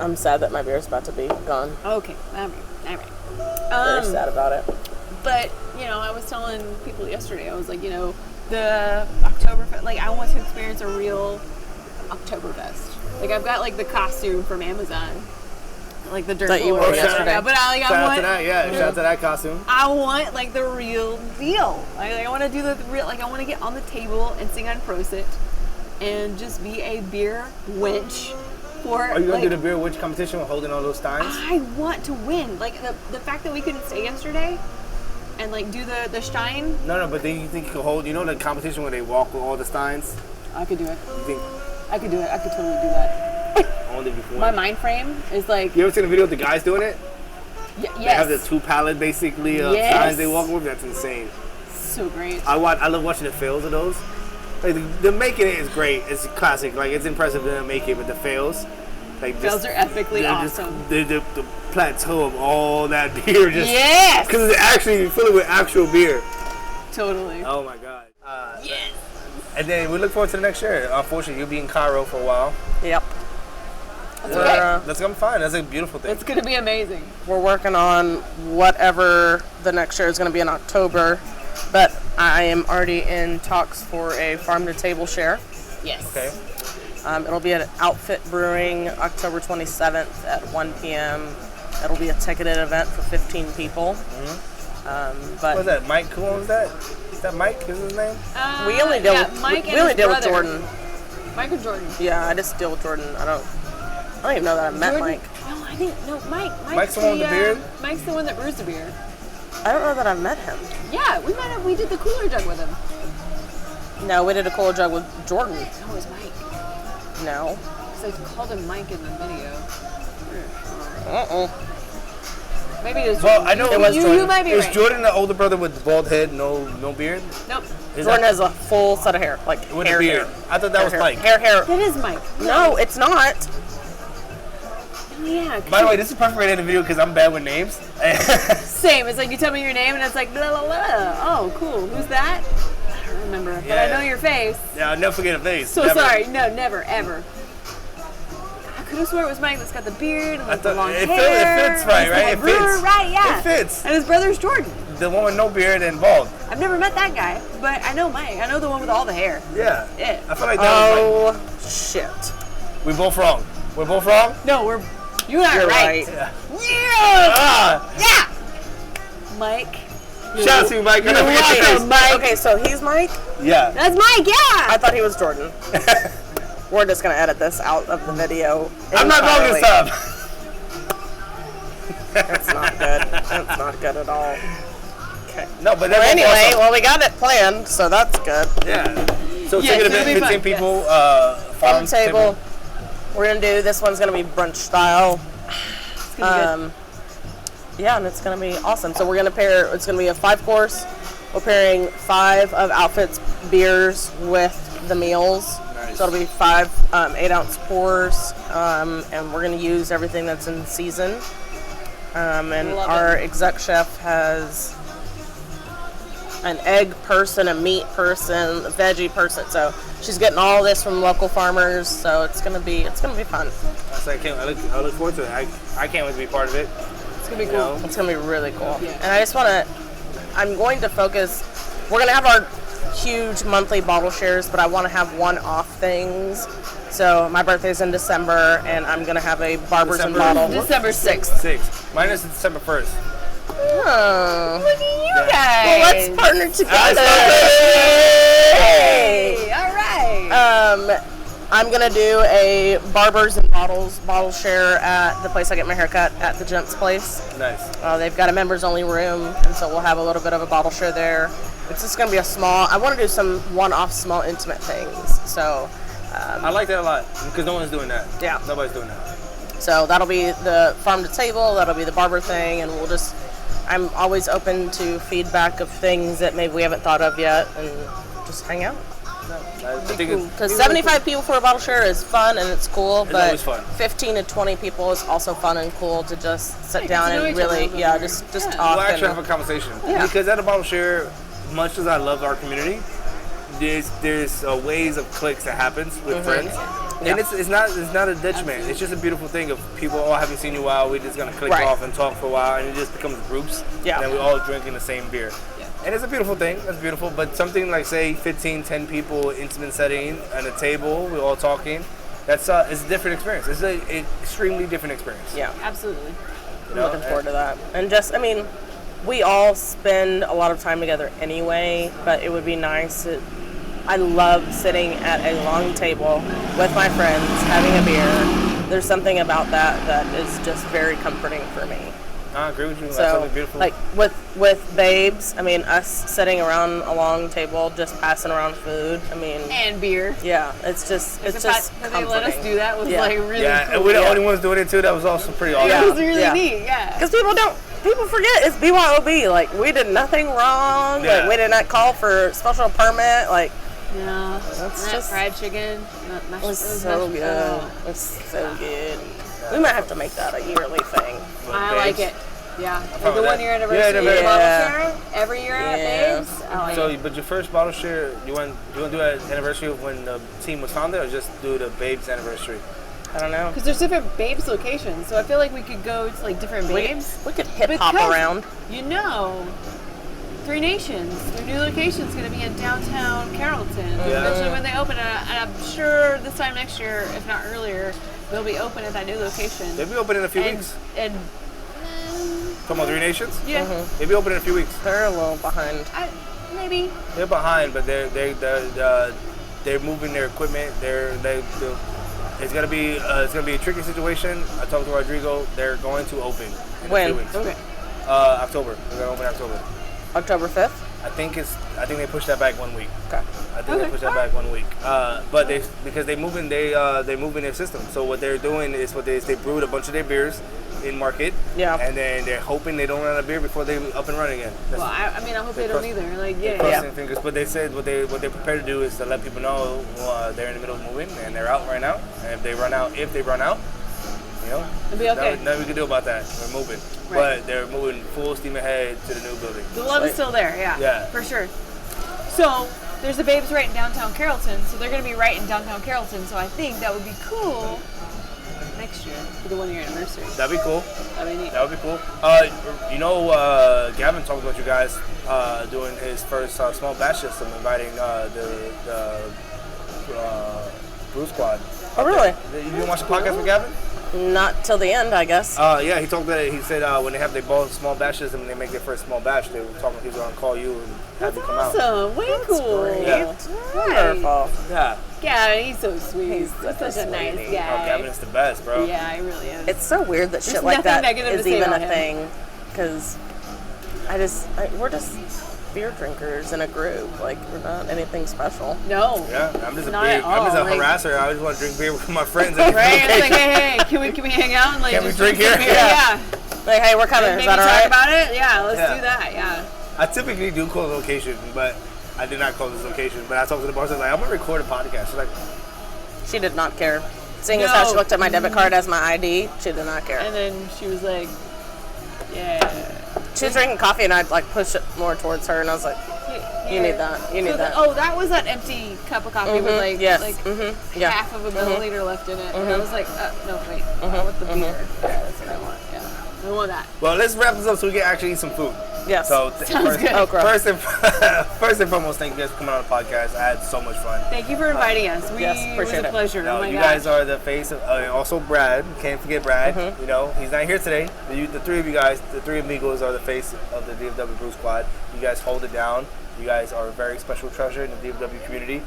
I'm sad that my beer is about to be gone. Okay, all right. Very sad about it. But, I was telling people yesterday, I was like, the Oktoberfest, like, I want to experience a real Oktoberfest. Like, I've got, like, the costume from Amazon. Like, the dirt That you floor. wore yesterday. Yeah, but I Shout out want... to that, yeah. Shout out to that costume. I want, like, the real deal. I want to do the real... Like, I want to get on the table and sing on Prosit and just be a beer wench for... Are you going like, to do the beer witch competition with holding all those steins? I want to win. Like, the fact that we couldn't stay yesterday and, like, do the Stein... No, but then you think you could hold, the competition where they walk with all the steins? I could do it. You think I could do it. I could totally do that. only before? My mind frame is like... You ever seen a video of the guys doing it? Yes. They have the 2 pallet basically Yes. steins they walk with. That's insane. So great. I love watching the fails of those. Like the making it is great. It's classic. Like it's impressive that they make it, but the fails, like Fails are epically awesome. The plateau of all that beer just Yes! because it's actually filling with actual beer. Totally. Oh my god. Yes. And then we look forward to the next year. Unfortunately, you'll be in Cairo for a while. Yep. That's okay. That's gonna be fine. That's a beautiful thing. It's going to be amazing. We're working on whatever the next year is going to be in October, but I am already in talks for a farm-to-table share. Yes. Okay. It'll be at Outfit Brewing October 27th at 1 p.m. It'll be a ticketed event for 15 people. But What's that? Mike? Who owns that? Is that Mike? Is his name? we only deal Mike we and only his deal with brother. Jordan. Mike and Jordan. Yeah, I just deal with Jordan. I don't even know that I met Jordan, Mike. No, I think Mike. Mike's the one with the beard? Mike's the one that brews the beer. I don't know that I've met him. Yeah, we did the cooler jug with him. No, we did a cooler jug with Jordan. No, it was Mike. No. So they called him Mike in the video. Maybe it was Well, Jordan. I know It was Jordan. You might be Is right. Jordan the older brother with the bald head, no beard? Nope. Is Jordan that- has a full set of hair, like with hair, a beard. hair. I thought that was hair, Mike. Hair. That is Mike. No, it's not. Yeah. By the way, this is perfect right in the video because I'm bad with names. Same. It's like you tell me your name and it's like, blah, blah, blah. Oh, cool. Who's that? I don't remember. But I know your face. Yeah, I'll never forget a face. So never. sorry. No, never, ever. I could have swore it was Mike that's got the beard and like the long hair. It fits right, right? It fits. Right, yeah. It fits. And his brother's Jordan. The one with no beard and bald. I've never met that guy, but I know Mike. I know the one with all the hair. Yeah. Yeah. I feel like that was Mike. Shit. We both wrong. We're both wrong? No, you and I are You're right. right. Yeah. Ah! Yeah. Mike. Shout out to you, Mike. You're welcome, Mike. Okay, so he's Mike? Yeah. That's Mike, yeah. I thought he was Jordan. We're just going to edit this out of the video. I'm not going this time. That's not good. That's not good at all. Okay. No, but Well, that's anyway, awesome. well, we got it planned, so that's good. Yeah. So Yes, take it a it'll bit, be 15 fun, people. Farm table. We're going to do, this one's going to be brunch style. It's gonna be Yeah, and it's going to be awesome. So we're going to pair, it's going to be a 5-course. We're pairing 5 of Outfit's beers with the meals. Nice. So it'll be 5 8-ounce pours, and we're going to use everything that's in season. And Love our it. exec chef has an egg person, a meat person, a veggie person. So she's getting all this from local farmers. So it's gonna be fun. So I look forward to it. I can't wait to be part of it. It's gonna be cool. It's gonna be really cool. Yeah. And I just I'm going to focus. We're gonna have our huge monthly bottle shares, but I want to have one-off things. So my birthday's in December, and I'm gonna have a barbers and December? bottle. December 6th. 6. Mine is December 1st. Oh. Look at you Well, guys. let's partner together. Hey, all right. I'm gonna do a barbers and bottles bottle share at the place I get my hair cut at the Gents Place. Nice. They've got a members only room, and so we'll have a little bit of a bottle share there. It's just gonna be I want to do some one-off small intimate things. So I like that a lot because no one's doing that. Yeah. Nobody's doing that. So that'll be the farm to table, that'll be the barber thing, and I'm always open to feedback of things that maybe we haven't thought of yet, and just hang out. I think it's Because 75 people for a bottle share is fun and it's cool, but always fun. 15 to 20 people is also fun and cool to just sit down get to know and each other really, a little yeah, bit just more. Yeah. talk. We'll actually and, have a conversation. Yeah. Because at a bottle share, much as I love our community, there's ways of clicks that happens with friends. Yeah. And it's not a detriment. It's just a beautiful thing of people, I haven't seen you in a while, we're just gonna click Right. off and talk for a while, and it just becomes groups. Yeah. And then we all drinking the same beer. Yeah. And it's a beautiful thing. That's beautiful. But something like, say, 15, 10 people, intimate setting, at a table, we're all talking. It's a different experience. It's an extremely different experience. yeah, Absolutely. You know? looking forward to that. And just, we all spend a lot of time together anyway, but it would be nice I love sitting at a long table with my friends, having a beer. There's something about that is just very comforting for me. I agree with you. That's So, something beautiful. like with babes, us sitting around a long table, just passing around food. And beer. Yeah, it's just The fact that they let us do that was Yeah. like really yeah, cool. and we're the Yeah. only ones doing it too. That was also pretty awesome. It Yeah. was really Yeah. neat, yeah. Because people forget it's BYOB. Like, we did nothing wrong. Yeah. Like, we did not call for special permit. Like, No, That's that just- fried chicken. it was so good. It's so good. We might have to make that a yearly thing. I like it. Yeah. Like with the that. 1 year Yeah, anniversary of the yeah. bottle share every year at Yeah. Babes. I like So, it. but your first bottle share, you want to do an anniversary of when the team was founded, or just do the Babes anniversary? I don't know. Because there's different Babes locations, so I feel like we could go to like different Babes. We could hip hop Because, around. You know, Three Nations, their new location is going to be in downtown Carrollton. Yeah. Eventually when they open it, and I'm sure this time next year, if not earlier, they'll be open at that new location. They'll be open in a few and, weeks. and Talking about Three Nations? yeah, They'll be open in a few weeks. They're a little behind. maybe. They're behind, but they're moving their equipment. It's gonna be a tricky situation. I talked to Rodrigo. They're going to open in When? a few weeks. Okay. October. They're gonna open in October. October 5th? I think they pushed that back 1 week. Okay. I think they pushed that back 1 week. But because they're moving their system. So what they're doing is they brewed a bunch of their beers in market. Yeah. And then they're hoping they don't run out of beer before they up and running again. Well, I hope they don't either. Like, yeah. Crossing fingers. But they said what they're prepared to do is to let people know they're in the middle of moving and they're out right now. And if they run out, You know, It'll be okay. Nothing we can do about that. We're moving, but they're moving full steam ahead to the new building. The love is still there, Yeah. for sure. So there's a Babes right in downtown Carrollton, so they're gonna be right in downtown Carrollton. So I think that would be cool next year for the 1 year anniversary. That'd be cool. That'd be neat. That would be cool. Gavin talked about you guys doing his first small batch system, inviting the Brew Squad. Oh, really? You didn't watch the podcast with Gavin? Not till the end, I guess. Yeah, he talked that. He said when they have their small batch system and they make their first small batch, they were talking. He's gonna call you and have That's you come out. awesome. Way cool. great. Yeah. Wonderful. Yeah. Yeah, he's so sweet. He's such a sweetie. nice Oh, guy. Gavin is the best, bro. Yeah, he really is. It's so weird that There's shit like nothing that negative to is say even a about him. thing. Because we're just beer drinkers in a group. Like, we're not anything special. No. Yeah, I'm just a Not at I'm just a all, like- harasser. I just want to drink beer with my friends. And Right? It's like, hey, can we hang out and like Can we just drink some here? beer? Yeah. Yeah. Like, hey, we're coming. Maybe Is that talk all right? about it? Yeah, let's Yeah. do that. Yeah. I typically do call the location, but I did not call this location. But I talked to the bartender, like, I'm gonna record a podcast. She's like, She did not care. Seeing as how she No. looked at my debit card as my ID, she did not care. And then she was like, yeah. She was drinking coffee, and I'd like push it more towards her, and I was like, "You need that. You need So that." oh, that was that empty cup of coffee with like yes. like Yeah. half of a milliliter left in it. And I was like, no, wait, I want the beer. Yeah, that's what I want. Yeah, I want that. well, let's wrap this up so we can actually eat some food. Yes. So Sounds good. Oh, gross. first and foremost, thank you guys for coming on the podcast. I had so much fun. Thank you for inviting us. yes, It was appreciate a it. pleasure. No, oh my you gosh. guys are the face of, also Brad. Can't forget Brad. You know, he's not here today. The three of you guys, the three amigos, are the face of the DFW Brew Squad. You guys hold it down. You guys are a very special treasure in the DFW community.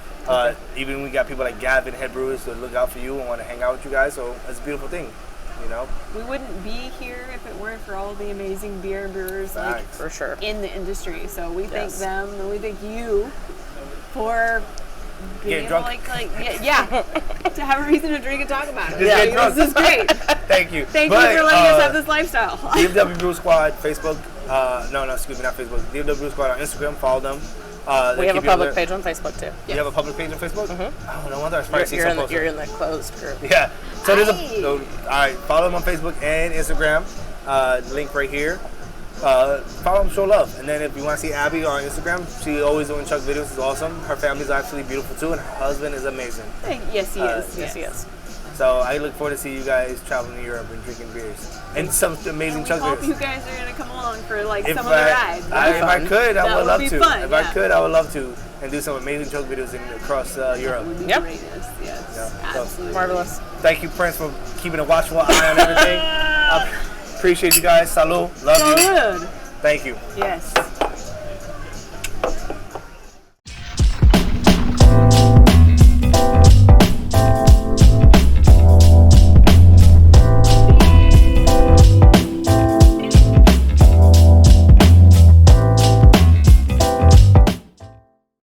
Even we got people like Gavin, head brewers, that look out for you and want to hang out with you guys. So it's a beautiful thing, you know. We wouldn't be here if it weren't for all the amazing beer brewers like Thanks. For sure. in the industry. So we thank Yes. them and we thank you for being Getting able, drunk. to have a reason to drink and talk about it. Just Like, get drunk. this is great. Thank you. Thank you for letting us have this lifestyle. DFW Brew Squad, Facebook. Excuse me, not Facebook. DFW Brew Squad on Instagram. Follow them. We have a public page on Facebook too. You have a public page on Facebook? Oh, no wonder I probably see You're some in posts. the closed group. Yeah. So there's Aye. all right. Follow them on Facebook and Instagram. Link right here. Follow them, show love. And then if you want to see Abby on Instagram, she always doing Chuck videos. It's awesome. Her family's actually beautiful too, and her husband is amazing. Yes, he is. Yes, yes. So I look forward to see you guys traveling to Europe and drinking beers and some amazing We Chuck hope you videos. guys are going to come along for like If some of the rides. if I could, I That would would love be to. fun, If I yeah. could, I would love to, and do some amazing Chuck videos across Europe. Would be Yep. great. Yes, Yeah. absolutely. Marvelous. Thank you, Prince, for keeping a watchful eye on everything. I appreciate you guys. Salud. Love you. Good. Thank you. Yes.